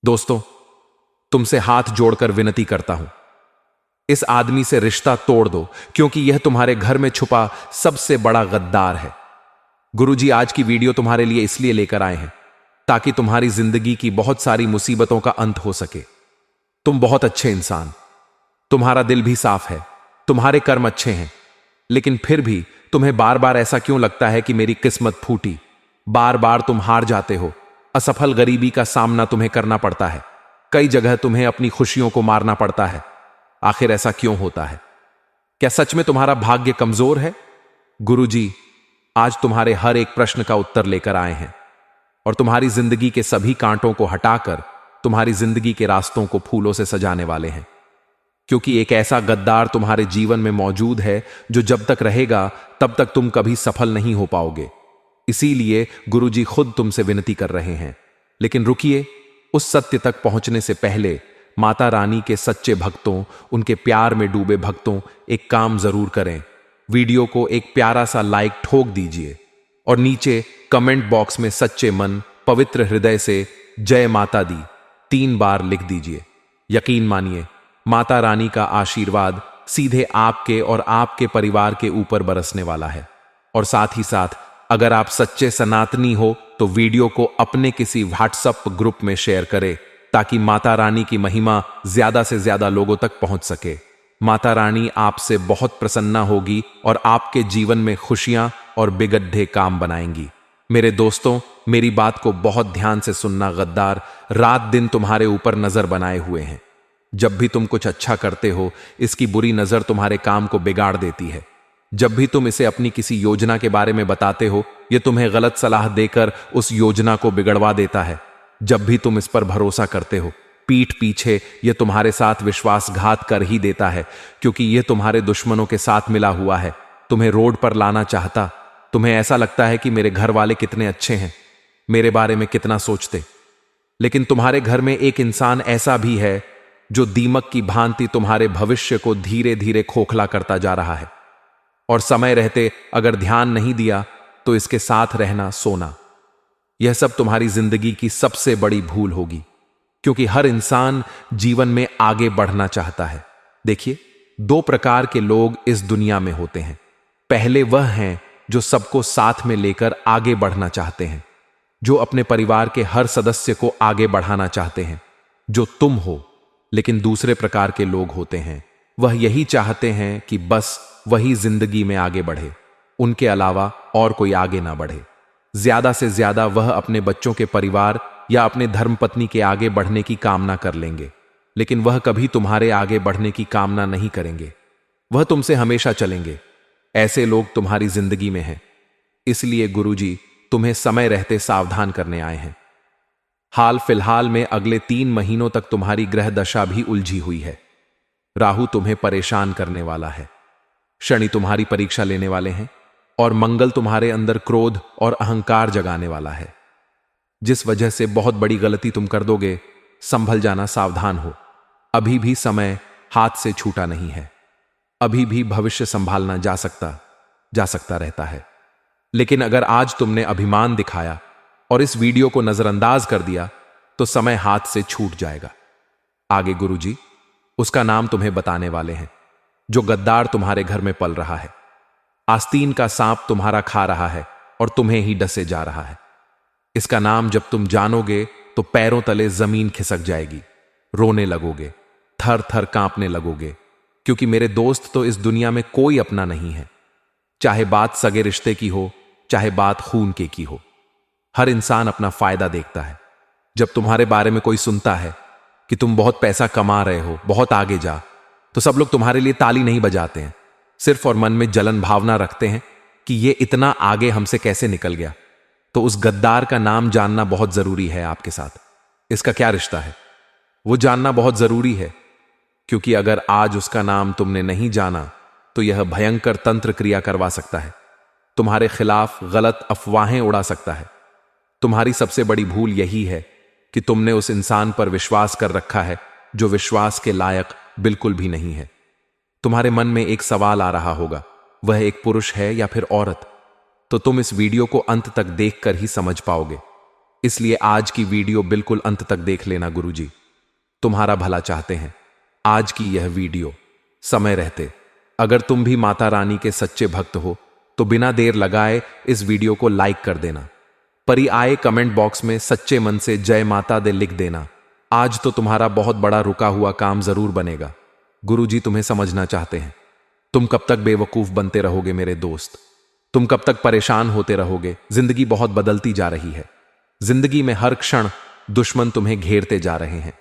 दोस्तों, तुमसे हाथ जोड़कर विनती करता हूं, इस आदमी से रिश्ता तोड़ दो, क्योंकि यह तुम्हारे घर में छुपा सबसे बड़ा गद्दार है। गुरुजी आज की वीडियो तुम्हारे लिए इसलिए लेकर आए हैं ताकि तुम्हारी जिंदगी की बहुत सारी मुसीबतों का अंत हो सके। तुम बहुत अच्छे इंसान, तुम्हारा दिल भी साफ है, तुम्हारे कर्म अच्छे हैं, लेकिन फिर भी तुम्हें बार बार ऐसा क्यों लगता है कि मेरी किस्मत फूटी? बार बार तुम हार जाते हो, असफल गरीबी का सामना तुम्हें करना पड़ता है, कई जगह तुम्हें अपनी खुशियों को मारना पड़ता है। आखिर ऐसा क्यों होता है? क्या सच में तुम्हारा भाग्य कमजोर है? गुरुजी आज तुम्हारे हर एक प्रश्न का उत्तर लेकर आए हैं और तुम्हारी जिंदगी के सभी कांटों को हटाकर तुम्हारी जिंदगी के रास्तों को फूलों से सजाने वाले हैं, क्योंकि एक ऐसा गद्दार तुम्हारे जीवन में मौजूद है जो जब तक रहेगा तब तक तुम कभी सफल नहीं हो पाओगे। इसीलिए गुरुजी खुद तुमसे विनती कर रहे हैं। लेकिन रुकिए, उस सत्य तक पहुंचने से पहले माता रानी के सच्चे भक्तों, उनके प्यार में डूबे भक्तों, एक काम जरूर करें। वीडियो को एक प्यारा सा लाइक ठोक दीजिए और नीचे कमेंट बॉक्स में सच्चे मन, पवित्र हृदय से जय माता दी 3 बार लिख दीजिए। यकीन मानिए, माता रानी का आशीर्वाद सीधे आपके और आपके परिवार के ऊपर बरसने वाला है। और साथ ही साथ अगर आप सच्चे सनातनी हो तो वीडियो को अपने किसी व्हाट्सएप ग्रुप में शेयर करें ताकि माता रानी की महिमा ज्यादा से ज्यादा लोगों तक पहुंच सके। माता रानी आपसे बहुत प्रसन्न होगी और आपके जीवन में खुशियां और बिगड़े काम बनाएंगी। मेरे दोस्तों, मेरी बात को बहुत ध्यान से सुनना। गद्दार रात दिन तुम्हारे ऊपर नजर बनाए हुए हैं। जब भी तुम कुछ अच्छा करते हो, इसकी बुरी नजर तुम्हारे काम को बिगाड़ देती है। जब भी तुम इसे अपनी किसी योजना के बारे में बताते हो, यह तुम्हें गलत सलाह देकर उस योजना को बिगड़वा देता है। जब भी तुम इस पर भरोसा करते हो, पीठ पीछे यह तुम्हारे साथ विश्वासघात कर ही देता है, क्योंकि यह तुम्हारे दुश्मनों के साथ मिला हुआ है, तुम्हें रोड पर लाना चाहता। तुम्हें ऐसा लगता है कि मेरे घर वाले कितने अच्छे हैं, मेरे बारे में कितना सोचते। लेकिन तुम्हारे घर में एक इंसान ऐसा भी है जो दीमक की भांति तुम्हारे भविष्य को धीरे धीरे खोखला करता जा रहा है। और समय रहते अगर ध्यान नहीं दिया तो इसके साथ रहना, सोना, यह सब तुम्हारी जिंदगी की सबसे बड़ी भूल होगी, क्योंकि हर इंसान जीवन में आगे बढ़ना चाहता है। देखिए, 2 प्रकार के लोग इस दुनिया में होते हैं। पहले वह हैं जो सबको साथ में लेकर आगे बढ़ना चाहते हैं, जो अपने परिवार के हर सदस्य को आगे बढ़ाना चाहते हैं, जो तुम हो। लेकिन दूसरे प्रकार के लोग होते हैं, वह यही चाहते हैं कि बस वही जिंदगी में आगे बढ़े, उनके अलावा और कोई आगे ना बढ़े। ज्यादा से ज्यादा वह अपने बच्चों के परिवार या अपने धर्मपत्नी के आगे बढ़ने की कामना कर लेंगे, लेकिन वह कभी तुम्हारे आगे बढ़ने की कामना नहीं करेंगे। वह तुमसे हमेशा चलेंगे। ऐसे लोग तुम्हारी जिंदगी में हैं। इसलिए गुरुजी तुम्हें समय रहते सावधान करने आए हैं। हाल फिलहाल में अगले 3 महीनों तक तुम्हारी ग्रह दशा भी उलझी हुई है। राहु तुम्हें परेशान करने वाला है, शनि तुम्हारी परीक्षा लेने वाले हैं और मंगल तुम्हारे अंदर क्रोध और अहंकार जगाने वाला है, जिस वजह से बहुत बड़ी गलती तुम कर दोगे। संभल जाना, सावधान हो। अभी भी समय हाथ से छूटा नहीं है। अभी भी भविष्य संभालना जा सकता रहता है। लेकिन अगर आज तुमने अभिमान दिखाया और इस वीडियो को नजरअंदाज कर दिया तो समय हाथ से छूट जाएगा। आगे गुरुजी उसका नाम तुम्हें बताने वाले हैं, जो गद्दार तुम्हारे घर में पल रहा है। आस्तीन का सांप तुम्हारा खा रहा है और तुम्हें ही डसे जा रहा है। इसका नाम जब तुम जानोगे तो पैरों तले जमीन खिसक जाएगी, रोने लगोगे, थर थर कांपने लगोगे, क्योंकि मेरे दोस्त तो इस दुनिया में कोई अपना नहीं है। चाहे बात सगे रिश्ते की हो, चाहे बात खून के की हो, हर इंसान अपना फायदा देखता है। जब तुम्हारे बारे में कोई सुनता है कि तुम बहुत पैसा कमा रहे हो, बहुत आगे जा, तो सब लोग तुम्हारे लिए ताली नहीं बजाते हैं, सिर्फ और मन में जलन भावना रखते हैं कि ये इतना आगे हमसे कैसे निकल गया। तो उस गद्दार का नाम जानना बहुत जरूरी है आपके साथ। इसका क्या रिश्ता है वो जानना बहुत जरूरी है, क्योंकि अगर आज उसका नाम तुमने नहीं जाना तो यह भयंकर तंत्र क्रिया करवा सकता है, तुम्हारे खिलाफ गलत अफवाहें उड़ा सकता है। तुम्हारी सबसे बड़ी भूल यही है कि तुमने उस इंसान पर विश्वास कर रखा है जो विश्वास के लायक बिल्कुल भी नहीं है। तुम्हारे मन में एक सवाल आ रहा होगा, वह एक पुरुष है या फिर औरत? तो तुम इस वीडियो को अंत तक देखकर ही समझ पाओगे। इसलिए आज की वीडियो बिल्कुल अंत तक देख लेना। गुरुजी तुम्हारा भला चाहते हैं। आज की यह वीडियो समय रहते अगर तुम भी माता रानी के सच्चे भक्त हो तो बिना देर लगाए इस वीडियो को लाइक कर देना। परी आए कमेंट बॉक्स में सच्चे मन से जय माता दे लिख देना। आज तो तुम्हारा बहुत बड़ा रुका हुआ काम जरूर बनेगा। गुरुजी तुम्हें समझना चाहते हैं। तुम कब तक बेवकूफ बनते रहोगे मेरे दोस्त? तुम कब तक परेशान होते रहोगे? जिंदगी बहुत बदलती जा रही है। जिंदगी में हर क्षण दुश्मन तुम्हें घेरते जा रहे हैं।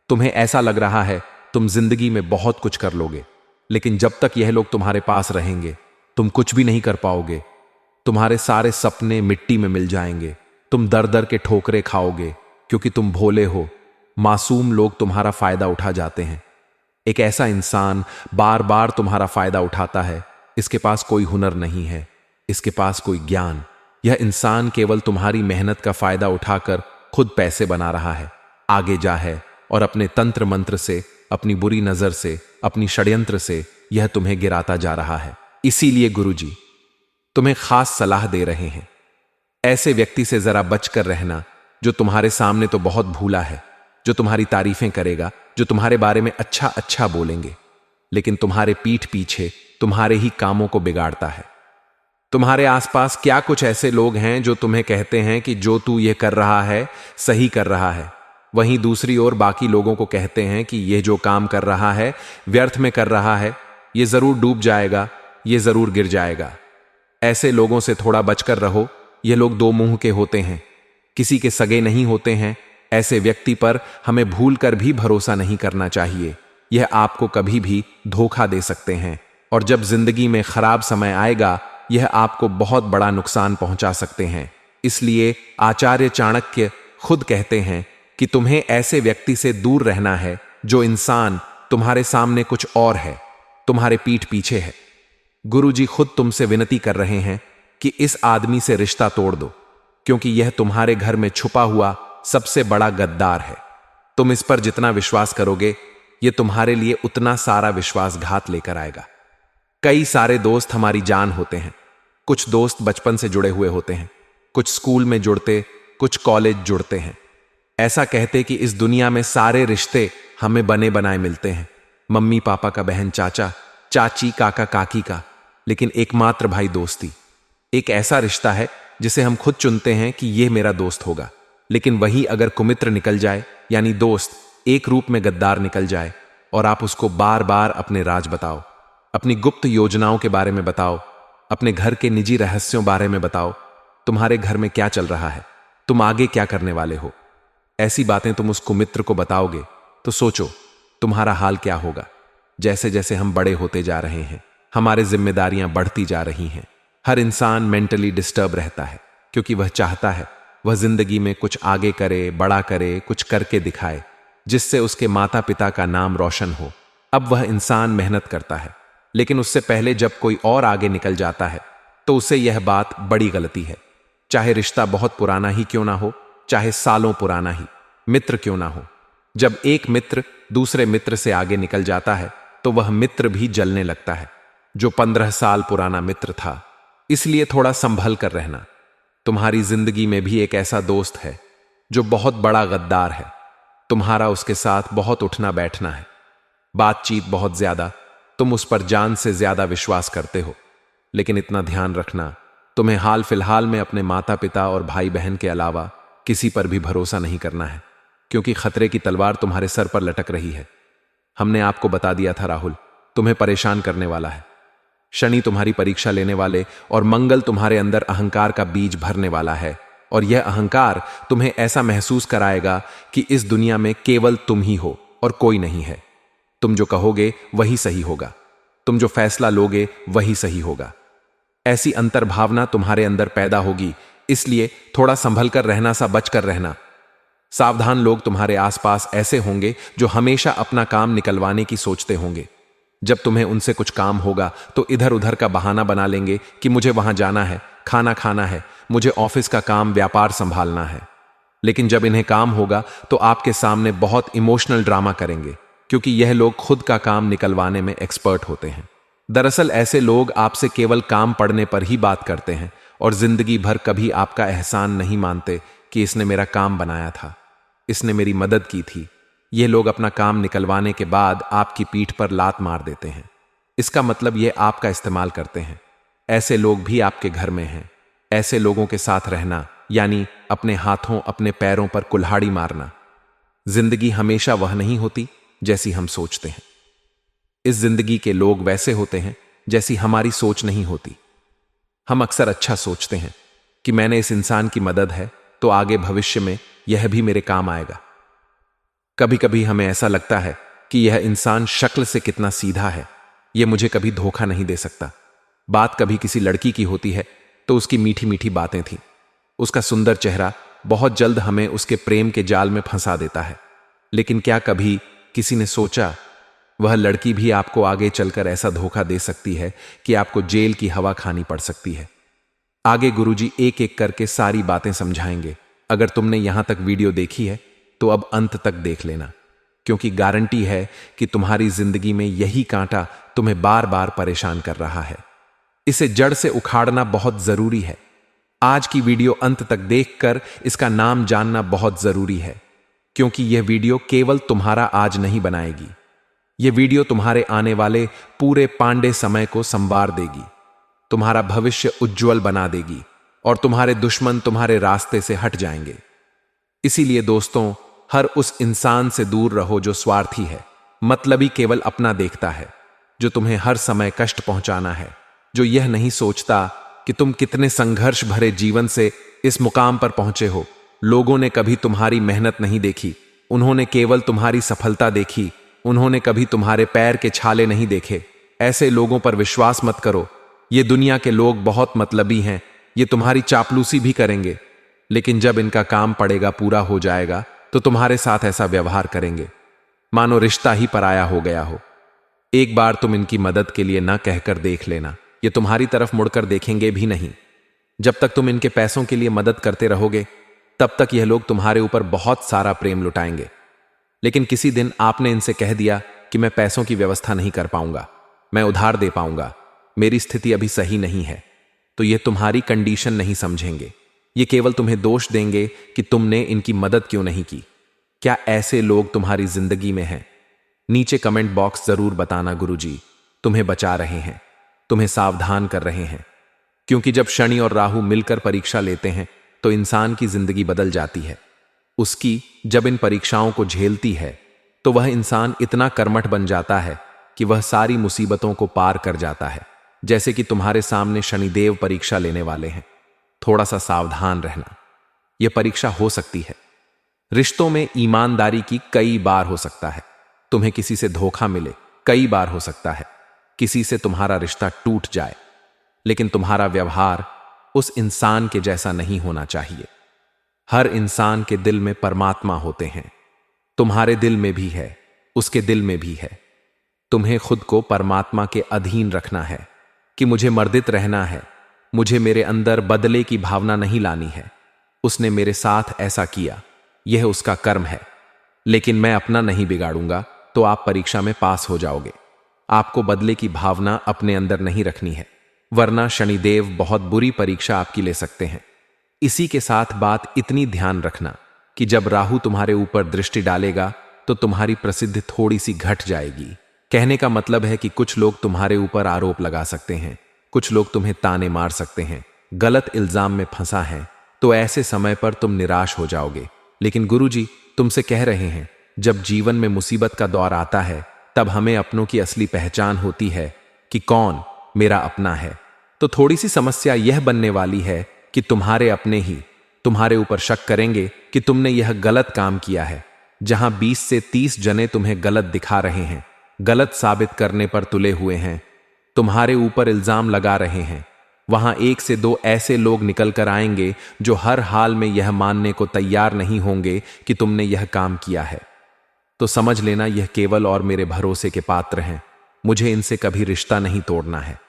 तुम्हें ऐसा लग रहा है तुम जिंदगी में बहुत कुछ कर लोगे, लेकिन जब तक यह लोग तुम्हारे पास रहेंगे तुम कुछ भी नहीं कर पाओगे। तुम्हारे सारे सपने मिट्टी में मिल जाएंगे। तुम दर दर के ठोकरे खाओगे क्योंकि तुम भोले हो। मासूम लोग तुम्हारा फायदा उठा जाते हैं। एक ऐसा इंसान बार बार तुम्हारा फायदा उठाता है। इसके पास कोई हुनर नहीं है, इसके पास कोई ज्ञान। यह इंसान केवल तुम्हारी मेहनत का फायदा उठाकर खुद पैसे बना रहा है। आगे जा है और अपने तंत्र मंत्र से, अपनी बुरी नजर से, अपनी षड्यंत्र से यह तुम्हें गिराता जा रहा है। इसीलिए गुरुजी तुम्हें खास सलाह दे रहे हैं। ऐसे व्यक्ति से जरा बचकर रहना जो तुम्हारे सामने तो बहुत भूला है, जो तुम्हारी तारीफें करेगा, जो तुम्हारे बारे में अच्छा अच्छा बोलेंगे, लेकिन तुम्हारे पीठ पीछे तुम्हारे ही कामों को बिगाड़ता है। तुम्हारे आसपास क्या कुछ ऐसे लोग हैं जो तुम्हें कहते हैं कि जो तू ये कर रहा है सही कर रहा है, वहीं दूसरी ओर बाकी लोगों को कहते हैं कि यह जो काम कर रहा है व्यर्थ में कर रहा है, यह जरूर डूब जाएगा, यह जरूर गिर जाएगा। ऐसे लोगों से थोड़ा बचकर रहो। यह लोग दो मुंह के होते हैं, किसी के सगे नहीं होते हैं। ऐसे व्यक्ति पर हमें भूल कर भी भरोसा नहीं करना चाहिए। यह आपको कभी भी धोखा दे सकते हैं और जब जिंदगी में खराब समय आएगा यह आपको बहुत बड़ा नुकसान पहुंचा सकते हैं। इसलिए आचार्य चाणक्य खुद कहते हैं कि तुम्हें ऐसे व्यक्ति से दूर रहना है जो इंसान तुम्हारे सामने कुछ और है, तुम्हारे पीठ पीछे है। गुरुजी खुद तुमसे विनती कर रहे हैं कि इस आदमी से रिश्ता तोड़ दो, क्योंकि यह तुम्हारे घर में छुपा हुआ सबसे बड़ा गद्दार है। तुम इस पर जितना विश्वास करोगे यह तुम्हारे लिए उतना सारा विश्वासघात लेकर आएगा। कई सारे दोस्त हमारी जान होते हैं। कुछ दोस्त बचपन से जुड़े हुए होते हैं, कुछ स्कूल में जुड़ते, कुछ कॉलेज जुड़ते हैं। ऐसा कहते कि इस दुनिया में सारे रिश्ते हमें बने बनाए मिलते हैं, मम्मी पापा का, बहन चाचा चाची, काका काकी का, लेकिन एकमात्र भाई दोस्ती एक ऐसा रिश्ता है जिसे हम खुद चुनते हैं कि यह मेरा दोस्त होगा। लेकिन वही अगर कुमित्र निकल जाए, यानी दोस्त एक रूप में गद्दार निकल जाए और आप उसको बार बार अपने राज बताओ, अपनी गुप्त योजनाओं के बारे में बताओ, अपने घर के निजी रहस्यों बारे में बताओ, तुम्हारे घर में क्या चल रहा है, तुम आगे क्या करने वाले हो, ऐसी बातें तुम उस कुमित्र को बताओगे तो सोचो तुम्हारा हाल क्या होगा। जैसे जैसे हम बड़े होते जा रहे हैं हमारी जिम्मेदारियां बढ़ती जा रही हैं। हर इंसान मेंटली डिस्टर्ब रहता है क्योंकि वह चाहता है वह जिंदगी में कुछ आगे करे, बड़ा करे, कुछ करके दिखाए जिससे उसके माता पिता का नाम रोशन हो। अब वह इंसान मेहनत करता है, लेकिन उससे पहले जब कोई और आगे निकल जाता है तो उसे यह बात बड़ी गलती है। चाहे रिश्ता बहुत पुराना ही क्यों ना हो, चाहे सालों पुराना ही मित्र क्यों ना हो, जब एक मित्र दूसरे मित्र से आगे निकल जाता है तो वह मित्र भी जलने लगता है जो 15 साल पुराना मित्र था। इसलिए थोड़ा संभल कर रहना। तुम्हारी जिंदगी में भी एक ऐसा दोस्त है जो बहुत बड़ा गद्दार है। तुम्हारा उसके साथ बहुत उठना बैठना है, बातचीत बहुत ज्यादा, तुम उस पर जान से ज्यादा विश्वास करते हो। लेकिन इतना ध्यान रखना, तुम्हें हाल फिलहाल में अपने माता पिता और भाई बहन के अलावा किसी पर भी भरोसा नहीं करना है, क्योंकि खतरे की तलवार तुम्हारे सर पर लटक रही है। हमने आपको बता दिया था राहुल, तुम्हें परेशान करने वाला है। शनि तुम्हारी परीक्षा लेने वाले और मंगल तुम्हारे अंदर अहंकार का बीज भरने वाला है, और यह अहंकार तुम्हें ऐसा महसूस कराएगा कि इस दुनिया में केवल तुम ही हो और कोई नहीं है। तुम जो कहोगे वही सही होगा, तुम जो फैसला लोगे वही सही होगा। ऐसी अंतर्भावना तुम्हारे अंदर पैदा होगी। इसलिए थोड़ा संभल कर रहना, सा बच कर रहना। सावधान लोग तुम्हारे आसपास ऐसे होंगे जो हमेशा अपना काम निकलवाने की सोचते होंगे। जब तुम्हें उनसे कुछ काम होगा तो इधर उधर का बहाना बना लेंगे कि मुझे वहां जाना है, खाना खाना है, मुझे ऑफिस का काम, व्यापार संभालना है। लेकिन जब इन्हें काम होगा तो आपके सामने बहुत इमोशनल ड्रामा करेंगे, क्योंकि यह लोग खुद का काम निकलवाने में एक्सपर्ट होते हैं। दरअसल ऐसे लोग आपसे केवल काम पड़ने पर ही बात करते हैं और जिंदगी भर कभी आपका एहसान नहीं मानते कि इसने मेरा काम बनाया था, इसने मेरी मदद की थी। ये लोग अपना काम निकलवाने के बाद आपकी पीठ पर लात मार देते हैं। इसका मतलब ये आपका इस्तेमाल करते हैं। ऐसे लोग भी आपके घर में हैं। ऐसे लोगों के साथ रहना यानी अपने हाथों अपने पैरों पर कुल्हाड़ी मारना। जिंदगी हमेशा वह नहीं होती जैसी हम सोचते हैं। इस जिंदगी के लोग वैसे होते हैं जैसी हमारी सोच नहीं होती। हम अक्सर अच्छा सोचते हैं कि मैंने इस इंसान की मदद है तो आगे भविष्य में यह भी मेरे काम आएगा। कभी कभी हमें ऐसा लगता है कि यह इंसान शक्ल से कितना सीधा है, यह मुझे कभी धोखा नहीं दे सकता। बात कभी किसी लड़की की होती है तो उसकी मीठी मीठी बातें थीं। उसका सुंदर चेहरा बहुत जल्द हमें उसके प्रेम के जाल में फंसा देता है। लेकिन क्या कभी किसी ने सोचा वह लड़की भी आपको आगे चलकर ऐसा धोखा दे सकती है कि आपको जेल की हवा खानी पड़ सकती है। आगे गुरुजी एक एक करके सारी बातें समझाएंगे। अगर तुमने यहां तक वीडियो देखी है तो अब अंत तक देख लेना, क्योंकि गारंटी है कि तुम्हारी जिंदगी में यही कांटा तुम्हें बार बार परेशान कर रहा है। इसे जड़ से उखाड़ना बहुत जरूरी है। आज की वीडियो अंत तक देखकर इसका नाम जानना बहुत जरूरी है, क्योंकि यह वीडियो केवल तुम्हारा आज नहीं बनाएगी। यह वीडियो तुम्हारे आने वाले पूरे पांडे समय को संवार देगी, तुम्हारा भविष्य उज्जवल बना देगी और तुम्हारे दुश्मन तुम्हारे रास्ते से हट जाएंगे। इसीलिए दोस्तों, हर उस इंसान से दूर रहो जो स्वार्थी है, मतलबी केवल अपना देखता है, जो तुम्हें हर समय कष्ट पहुंचाना है, जो यह नहीं सोचता कि तुम कितने संघर्ष भरे जीवन से इस मुकाम पर पहुंचे हो। लोगों ने कभी तुम्हारी मेहनत नहीं देखी, उन्होंने केवल तुम्हारी सफलता देखी। उन्होंने कभी तुम्हारे पैर के छाले नहीं देखे। ऐसे लोगों पर विश्वास मत करो। ये दुनिया के लोग बहुत मतलबी हैं, ये तुम्हारी चापलूसी भी करेंगे, लेकिन जब इनका काम पड़ेगा, पूरा हो जाएगा, तो तुम्हारे साथ ऐसा व्यवहार करेंगे मानो रिश्ता ही पराया हो गया हो। एक बार तुम इनकी मदद के लिए ना कहकर देख लेना, ये तुम्हारी तरफ मुड़कर देखेंगे भी नहीं। जब तक तुम इनके पैसों के लिए मदद करते रहोगे, तब तक यह लोग तुम्हारे ऊपर बहुत सारा प्रेम लुटाएंगे। लेकिन किसी दिन आपने इनसे कह दिया कि मैं पैसों की व्यवस्था नहीं कर पाऊंगा, मैं उधार दे पाऊंगा, मेरी स्थिति अभी सही नहीं है, तो ये तुम्हारी कंडीशन नहीं समझेंगे। ये केवल तुम्हें दोष देंगे कि तुमने इनकी मदद क्यों नहीं की। क्या ऐसे लोग तुम्हारी जिंदगी में हैं? नीचे कमेंट बॉक्स जरूर बताना। गुरुजी तुम्हें बचा रहे हैं, तुम्हें सावधान कर रहे हैं, क्योंकि जब शनि और राहु मिलकर परीक्षा लेते हैं तो इंसान की जिंदगी बदल जाती है। उसकी जब इन परीक्षाओं को झेलती है तो वह इंसान इतना कर्मठ बन जाता है कि वह सारी मुसीबतों को पार कर जाता है। जैसे कि तुम्हारे सामने शनिदेव परीक्षा लेने वाले हैं, थोड़ा सा सावधान रहना। यह परीक्षा हो सकती है। रिश्तों में ईमानदारी की कई बार हो सकता है, तुम्हें किसी से धोखा मिले, कई बार हो सकता है किसी से तुम्हारा रिश्ता टूट जाए, लेकिन तुम्हारा व्यवहार उस इंसान के जैसा नहीं होना चाहिए। हर इंसान के दिल में परमात्मा होते हैं, तुम्हारे दिल में भी है, उसके दिल में भी है। तुम्हें खुद को परमात्मा के अधीन रखना है कि मुझे मर्दित रहना है, मुझे मेरे अंदर बदले की भावना नहीं लानी है। उसने मेरे साथ ऐसा किया, यह उसका कर्म है, लेकिन मैं अपना नहीं बिगाड़ूंगा, तो आप परीक्षा में पास हो जाओगे। आपको बदले की भावना अपने अंदर नहीं रखनी है, वरना शनिदेव बहुत बुरी परीक्षा आपकी ले सकते हैं। इसी के साथ बात इतनी ध्यान रखना कि जब राहु तुम्हारे ऊपर दृष्टि डालेगा तो तुम्हारी प्रसिद्धि थोड़ी सी घट जाएगी। कहने का मतलब है कि कुछ लोग तुम्हारे ऊपर आरोप लगा सकते हैं, कुछ लोग तुम्हें ताने मार सकते हैं, गलत इल्जाम में फंसा है, तो ऐसे समय पर तुम निराश हो जाओगे। लेकिन गुरुजी तुमसे कह रहे हैं, जब जीवन में मुसीबत का दौर आता है तब हमें अपनों की असली पहचान होती है कि कौन मेरा अपना है। तो थोड़ी सी समस्या यह बनने वाली है कि तुम्हारे अपने ही तुम्हारे ऊपर शक करेंगे कि तुमने यह गलत काम किया है। जहां 20 से 30 जने तुम्हें गलत दिखा रहे हैं, गलत साबित करने पर तुले हुए हैं, तुम्हारे ऊपर इल्जाम लगा रहे हैं, वहां 1 से 2 ऐसे लोग निकल कर आएंगे जो हर हाल में यह मानने को तैयार नहीं होंगे कि तुमने यह काम किया है। तो समझ लेना, यह केवल और मेरे भरोसे के पात्र हैं। मुझे इनसे कभी रिश्ता नहीं तोड़ना है,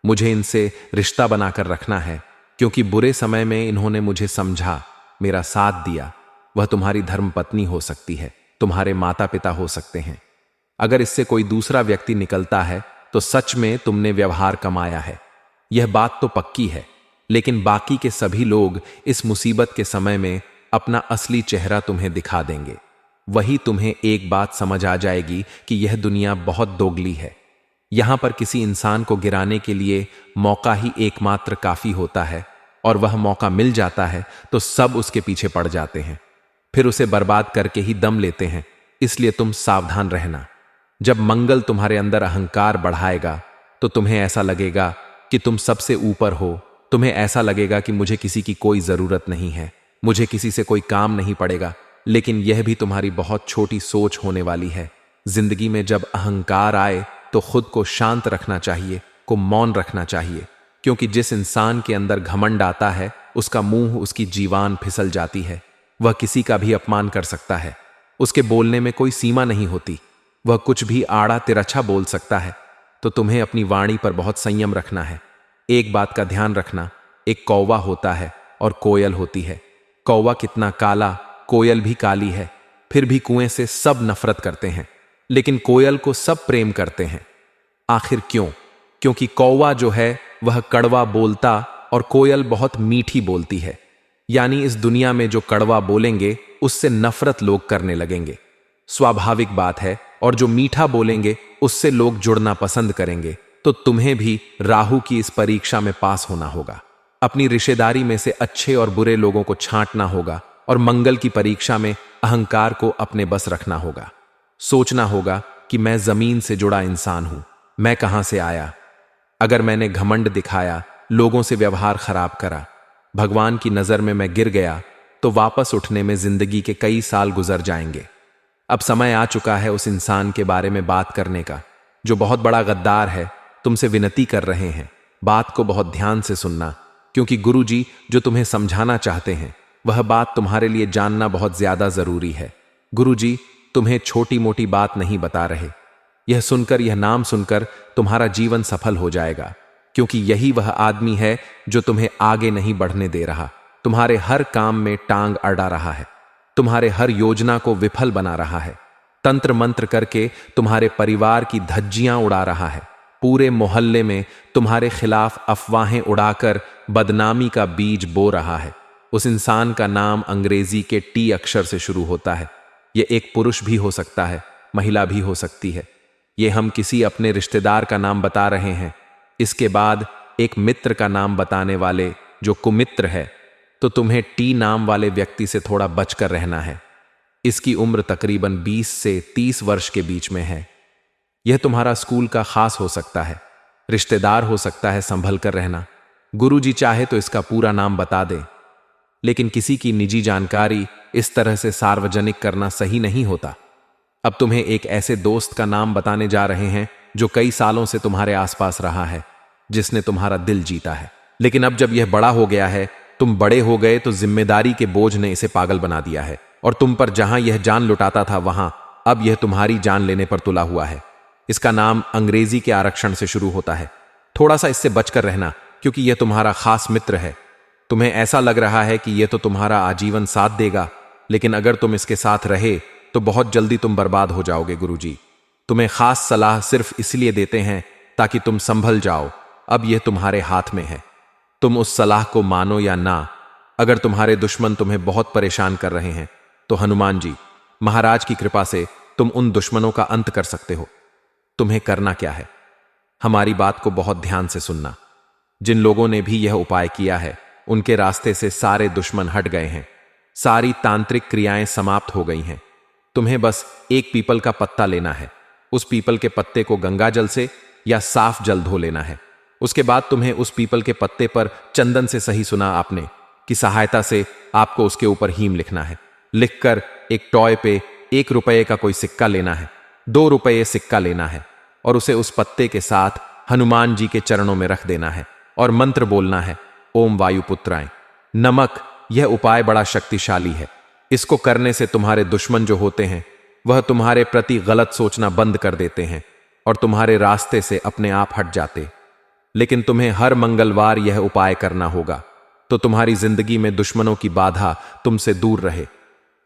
मुझे इनसे रिश्ता बनाकर रखना है, क्योंकि बुरे समय में इन्होंने मुझे समझा, मेरा साथ दिया। वह तुम्हारी धर्मपत्नी हो सकती है, तुम्हारे माता पिता हो सकते हैं। अगर इससे कोई दूसरा व्यक्ति निकलता है तो सच में तुमने व्यवहार कमाया है, यह बात तो पक्की है। लेकिन बाकी के सभी लोग इस मुसीबत के समय में अपना असली चेहरा तुम्हें दिखा देंगे। वही तुम्हें एक बात समझ आ जाएगी कि यह दुनिया बहुत दोगली है। यहां पर किसी इंसान को गिराने के लिए मौका ही एकमात्र काफी होता है, और वह मौका मिल जाता है तो सब उसके पीछे पड़ जाते हैं, फिर उसे बर्बाद करके ही दम लेते हैं। इसलिए तुम सावधान रहना। जब मंगल तुम्हारे अंदर अहंकार बढ़ाएगा तो तुम्हें ऐसा लगेगा कि तुम सबसे ऊपर हो। तुम्हें ऐसा लगेगा कि मुझे किसी की कोई जरूरत नहीं है, मुझे किसी से कोई काम नहीं पड़ेगा। लेकिन यह भी तुम्हारी बहुत छोटी सोच होने वाली है। जिंदगी में जब अहंकार आए तो खुद को शांत रखना चाहिए, को मौन रखना चाहिए, क्योंकि जिस इंसान के अंदर घमंड आता है उसका मुंह उसकी जीवान फिसल जाती है। वह किसी का भी अपमान कर सकता है, उसके बोलने में कोई सीमा नहीं होती, वह कुछ भी आड़ा तिरछा बोल सकता है। तो तुम्हें अपनी वाणी पर बहुत संयम रखना है। एक बात का ध्यान रखना, एक कौवा होता है और कोयल होती है। कौवा कितना काला, कोयल भी काली है, फिर भी कुएं से सब नफरत करते हैं, लेकिन कोयल को सब प्रेम करते हैं। आखिर क्यों? क्योंकि कौवा जो है वह कड़वा बोलता और कोयल बहुत मीठी बोलती है। यानी इस दुनिया में जो कड़वा बोलेंगे उससे नफरत लोग करने लगेंगे, स्वाभाविक बात है। और जो मीठा बोलेंगे उससे लोग जुड़ना पसंद करेंगे। तो तुम्हें भी राहु की इस परीक्षा में पास होना होगा। अपनी रिश्तेदारी में से अच्छे और बुरे लोगों को छांटना होगा, और मंगल की परीक्षा में अहंकार को अपने बस रखना होगा। सोचना होगा कि मैं जमीन से जुड़ा इंसान हूं, मैं कहां से आया। अगर मैंने घमंड दिखाया, लोगों से व्यवहार खराब करा, भगवान की नजर में मैं गिर गया, तो वापस उठने में जिंदगी के कई साल गुजर जाएंगे। अब समय आ चुका है उस इंसान के बारे में बात करने का जो बहुत बड़ा गद्दार है। तुमसे विनती कर रहे हैं, बात को बहुत ध्यान से सुनना, क्योंकि गुरुजी जो तुम्हें समझाना चाहते हैं वह बात तुम्हारे लिए जानना बहुत ज्यादा जरूरी है। गुरुजी तुम्हें छोटी मोटी बात नहीं बता रहे। यह सुनकर, यह नाम सुनकर तुम्हारा जीवन सफल हो जाएगा, क्योंकि यही वह आदमी है जो तुम्हें आगे नहीं बढ़ने दे रहा, तुम्हारे हर काम में टांग अड़ा रहा है, तुम्हारे हर योजना को विफल बना रहा है, तंत्र मंत्र करके तुम्हारे परिवार की धज्जियां उड़ा रहा है, पूरे मोहल्ले में तुम्हारे खिलाफ अफवाहें उड़ाकर बदनामी का बीज बो रहा है। उस इंसान का नाम अंग्रेजी के टी अक्षर से शुरू होता है। यह एक पुरुष भी हो सकता है, महिला भी हो सकती है। ये हम किसी अपने रिश्तेदार का नाम बता रहे हैं। इसके बाद एक मित्र का नाम बताने वाले जो कुमित्र है, तो तुम्हें टी नाम वाले व्यक्ति से थोड़ा बचकर रहना है। इसकी उम्र तकरीबन 20 से 30 वर्ष के बीच में है। यह तुम्हारा स्कूल का खास हो सकता है, रिश्तेदार हो सकता है, संभल कर रहना। गुरुजी चाहे तो इसका पूरा नाम बता दें, लेकिन किसी की निजी जानकारी इस तरह से सार्वजनिक करना सही नहीं होता। अब तुम्हें एक ऐसे दोस्त का नाम बताने जा रहे हैं जो कई सालों से तुम्हारे आसपास रहा है, जिसने तुम्हारा दिल जीता है। लेकिन अब जब यह बड़ा हो गया है, तुम बड़े हो गए, तो जिम्मेदारी के बोझ ने इसे पागल बना दिया है, और तुम पर जहां यह जान लुटाता था वहां अब यह तुम्हारी जान लेने पर तुला हुआ है। इसका नाम अंग्रेजी के आरक्षण से शुरू होता है। थोड़ा सा इससे बचकर रहना, क्योंकि यह तुम्हारा खास मित्र है। तुम्हें ऐसा लग रहा है कि यह तो तुम्हारा आजीवन साथ देगा, लेकिन अगर तुम इसके साथ रहे तो बहुत जल्दी तुम बर्बाद हो जाओगे। गुरुजी तुम्हें खास सलाह सिर्फ इसलिए देते हैं ताकि तुम संभल जाओ। अब यह तुम्हारे हाथ में है, तुम उस सलाह को मानो या ना। अगर तुम्हारे दुश्मन तुम्हें बहुत परेशान कर रहे हैं तो हनुमान जी महाराज की कृपा से तुम उन दुश्मनों का अंत कर सकते हो। तुम्हें करना क्या है, हमारी बात को बहुत ध्यान से सुनना। जिन लोगों ने भी यह उपाय किया है उनके रास्ते से सारे दुश्मन हट गए हैं, सारी तांत्रिक क्रियाएं समाप्त हो गई हैं। तुम्हें बस एक पीपल का पत्ता लेना है, उस पीपल के पत्ते को गंगा जल से या साफ जल धो लेना है। उसके बाद तुम्हें उस पीपल के पत्ते पर चंदन से, सही सुना आपने, की सहायता से आपको उसके ऊपर हीम लिखना है। लिखकर एक टॉय पे 1 रुपये का कोई सिक्का लेना है, 2 रुपये सिक्का लेना है, और उसे उस पत्ते के साथ हनुमान जी के चरणों में रख देना है और मंत्र बोलना है, ओम वायुपुत्राय नमक। यह उपाय बड़ा शक्तिशाली है। इसको करने से तुम्हारे दुश्मन जो होते हैं वह तुम्हारे प्रति गलत सोचना बंद कर देते हैं और तुम्हारे रास्ते से अपने आप हट जाते। लेकिन तुम्हें हर मंगलवार यह उपाय करना होगा, तो तुम्हारी जिंदगी में दुश्मनों की बाधा तुमसे दूर रहे।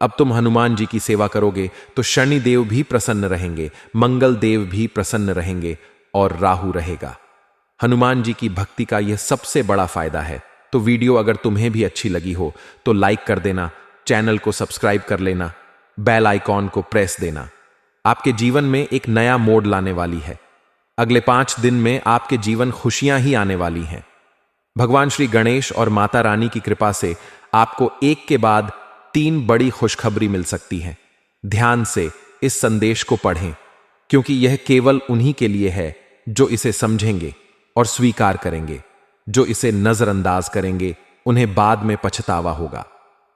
अब तुम हनुमान जी की सेवा करोगे तो शनि देव भी प्रसन्न रहेंगे, मंगल देव भी प्रसन्न रहेंगे और राहु रहेगा। हनुमान जी की भक्ति का यह सबसे बड़ा फायदा है। तो वीडियो अगर तुम्हें भी अच्छी लगी हो तो लाइक कर देना, चैनल को सब्सक्राइब कर लेना, बेल आइकॉन को प्रेस देना। आपके जीवन में एक नया मोड़ लाने वाली है। अगले 5 दिन में आपके जीवन खुशियां ही आने वाली हैं। भगवान श्री गणेश और माता रानी की कृपा से आपको एक के बाद 3 बड़ी खुशखबरी मिल सकती है। ध्यान से इस संदेश को पढ़ें, क्योंकि यह केवल उन्हीं के लिए है जो इसे समझेंगे और स्वीकार करेंगे। जो इसे नजरअंदाज करेंगे उन्हें बाद में पछतावा होगा।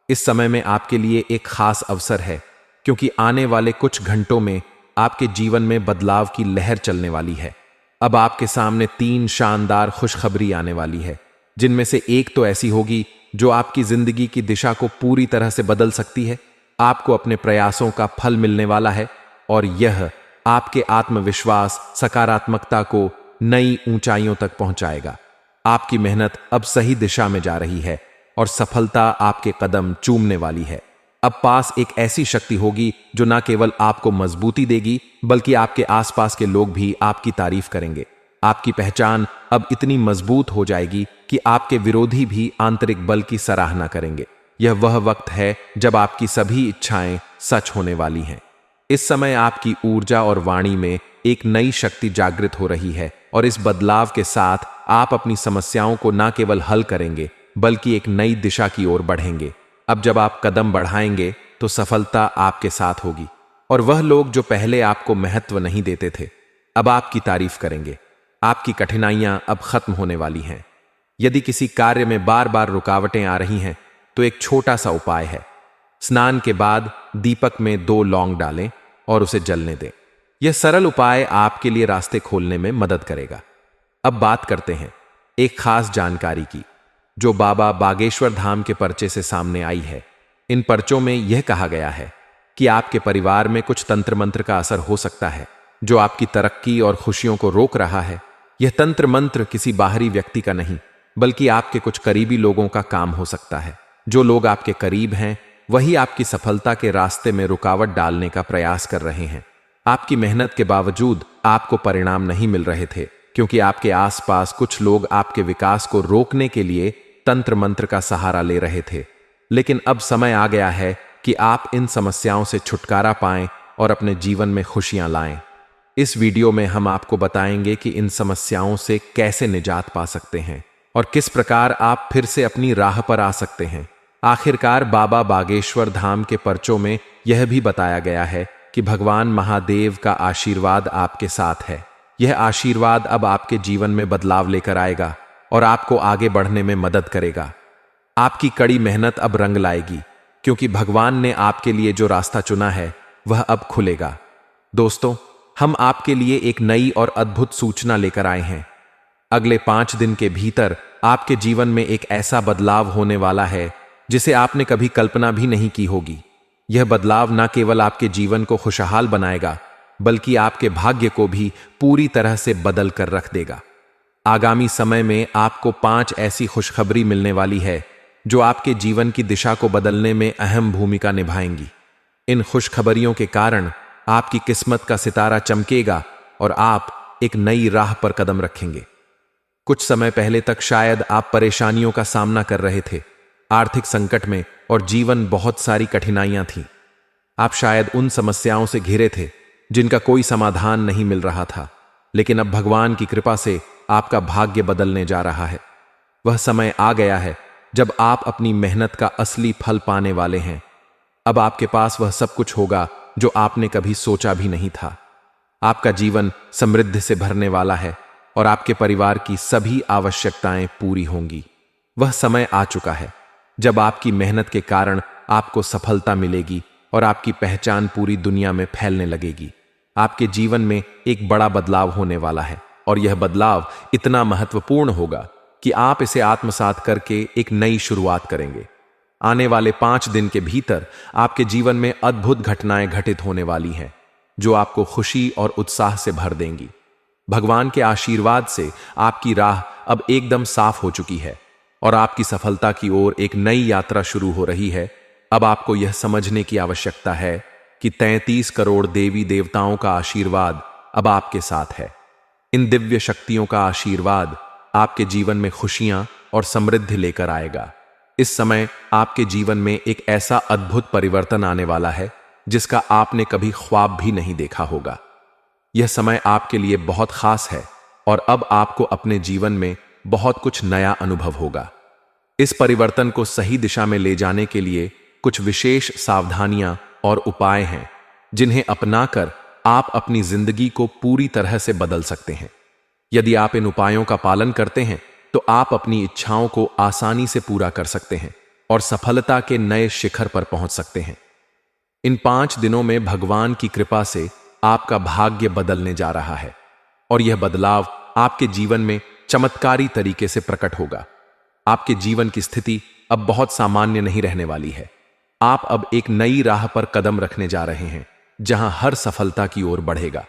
इस समय में आपके लिए एक खास अवसर है, क्योंकि आने वाले कुछ घंटों में आपके जीवन में बदलाव की लहर चलने वाली है। अब आपके सामने 3 शानदार खुशखबरी आने वाली है, जिनमें से एक तो ऐसी होगी जो आपकी जिंदगी की दिशा को पूरी तरह से बदल सकती है। आपको अपने प्रयासों का फल मिलने वाला है और यह आपके आत्मविश्वास, सकारात्मकता को नई ऊंचाइयों तक पहुंचाएगा। आपकी मेहनत अब सही दिशा में जा रही है और सफलता आपके कदम चूमने वाली है। अब पास एक ऐसी शक्ति होगी जो न केवल आपको मजबूती देगी, बल्कि आपके आसपास के लोग भी आपकी तारीफ करेंगे। आपकी पहचान अब इतनी मजबूत हो जाएगी कि आपके विरोधी भी आंतरिक बल की सराहना करेंगे। यह वह वक्त है जब आपकी सभी इच्छाएं सच होने वाली हैं। इस समय आपकी ऊर्जा और वाणी में एक नई शक्ति जागृत हो रही है और इस बदलाव के साथ आप अपनी समस्याओं को न केवल हल करेंगे, बल्कि एक नई दिशा की ओर बढ़ेंगे। अब जब आप कदम बढ़ाएंगे तो सफलता आपके साथ होगी और वह लोग जो पहले आपको महत्व नहीं देते थे, अब आपकी तारीफ करेंगे। आपकी कठिनाइयां अब खत्म होने वाली हैं। यदि किसी कार्य में बार बार रुकावटें आ रही हैं, तो एक छोटा सा उपाय है। स्नान के बाद दीपक में 2 लौंग डालें और उसे जलने दें। यह सरल उपाय आपके लिए रास्ते खोलने में मदद करेगा। अब बात करते हैं एक खास जानकारी की, जो बाबा बागेश्वर धाम के पर्चे से सामने आई है। इन पर्चों में यह कहा गया है कि आपके परिवार में कुछ तंत्र मंत्र का असर हो सकता है, जो आपकी तरक्की और खुशियों को रोक रहा है। यह तंत्र मंत्र किसी बाहरी व्यक्ति का नहीं, बल्कि आपके कुछ करीबी लोगों का काम हो सकता है। जो लोग आपके करीब हैं, वही आपकी सफलता के रास्ते में रुकावट डालने का प्रयास कर रहे हैं। आपकी मेहनत के बावजूद आपको परिणाम नहीं मिल रहे थे, क्योंकि आपके आसपास कुछ लोग आपके विकास को रोकने के लिए तंत्र मंत्र का सहारा ले रहे थे। लेकिन अब समय आ गया है कि आप इन समस्याओं से छुटकारा पाएं और अपने जीवन में खुशियां लाएं। इस वीडियो में हम आपको बताएंगे कि इन समस्याओं से कैसे निजात पा सकते हैं और किस प्रकार आप फिर से अपनी राह पर आ सकते हैं। आखिरकार बाबा बागेश्वर धाम के पर्चों में यह भी बताया गया है कि भगवान महादेव का आशीर्वाद आपके साथ है। यह आशीर्वाद अब आपके जीवन में बदलाव लेकर आएगा और आपको आगे बढ़ने में मदद करेगा। आपकी कड़ी मेहनत अब रंग लाएगी, क्योंकि भगवान ने आपके लिए जो रास्ता चुना है वह अब खुलेगा। दोस्तों, हम आपके लिए एक नई और अद्भुत सूचना लेकर आए हैं। अगले 5 दिन के भीतर आपके जीवन में एक ऐसा बदलाव होने वाला है जिसे आपने कभी कल्पना भी नहीं की होगी। यह बदलाव न केवल आपके जीवन को खुशहाल बनाएगा, बल्कि आपके भाग्य को भी पूरी तरह से बदल कर रख देगा। आगामी समय में आपको 5 ऐसी खुशखबरी मिलने वाली है जो आपके जीवन की दिशा को बदलने में अहम भूमिका निभाएंगी। इन खुशखबरियों के कारण आपकी किस्मत का सितारा चमकेगा और आप एक नई राह पर कदम रखेंगे। कुछ समय पहले तक शायद आप परेशानियों का सामना कर रहे थे, आर्थिक संकट में, और जीवन बहुत सारी कठिनाइयां थीं। आप शायद उन समस्याओं से घिरे थे जिनका कोई समाधान नहीं मिल रहा था, लेकिन अब भगवान की कृपा से आपका भाग्य बदलने जा रहा है। वह समय आ गया है जब आप अपनी मेहनत का असली फल पाने वाले हैं। अब आपके पास वह सब कुछ होगा जो आपने कभी सोचा भी नहीं था। आपका जीवन समृद्धि से भरने वाला है और आपके परिवार की सभी आवश्यकताएं पूरी होंगी। वह समय आ चुका है जब आपकी मेहनत के कारण आपको सफलता मिलेगी और आपकी पहचान पूरी दुनिया में फैलने लगेगी। आपके जीवन में एक बड़ा बदलाव होने वाला है और यह बदलाव इतना महत्वपूर्ण होगा कि आप इसे आत्मसात करके एक नई शुरुआत करेंगे। आने वाले 5 दिन के भीतर आपके जीवन में अद्भुत घटनाएं घटित होने वाली हैं, जो आपको खुशी और उत्साह से भर देंगी। भगवान के आशीर्वाद से आपकी राह अब एकदम साफ हो चुकी है और आपकी सफलता की ओर एक नई यात्रा शुरू हो रही है। अब आपको यह समझने की आवश्यकता है कि 33 करोड़ देवी देवताओं का आशीर्वाद अब आपके साथ है। इन दिव्य शक्तियों का आशीर्वाद आपके जीवन में खुशियां और समृद्धि लेकर आएगा। इस समय आपके जीवन में एक ऐसा अद्भुत परिवर्तन आने वाला है जिसका आपने कभी ख्वाब भी नहीं देखा होगा। यह समय आपके लिए बहुत खास है और अब आपको अपने जीवन में बहुत कुछ नया अनुभव होगा। इस परिवर्तन को सही दिशा में ले जाने के लिए कुछ विशेष सावधानियां और उपाय हैं जिन्हें अपनाकर आप अपनी जिंदगी को पूरी तरह से बदल सकते हैं। यदि आप इन उपायों का पालन करते हैं तो आप अपनी इच्छाओं को आसानी से पूरा कर सकते हैं और सफलता के नए शिखर पर पहुंच सकते हैं। इन 5 दिनों में भगवान की कृपा से आपका भाग्य बदलने जा रहा है और यह बदलाव आपके जीवन में चमत्कारी तरीके से प्रकट होगा। आपके जीवन की स्थिति अब बहुत सामान्य नहीं रहने वाली है। आप अब एक नई राह पर कदम रखने जा रहे हैं जहां हर सफलता की ओर बढ़ेगा।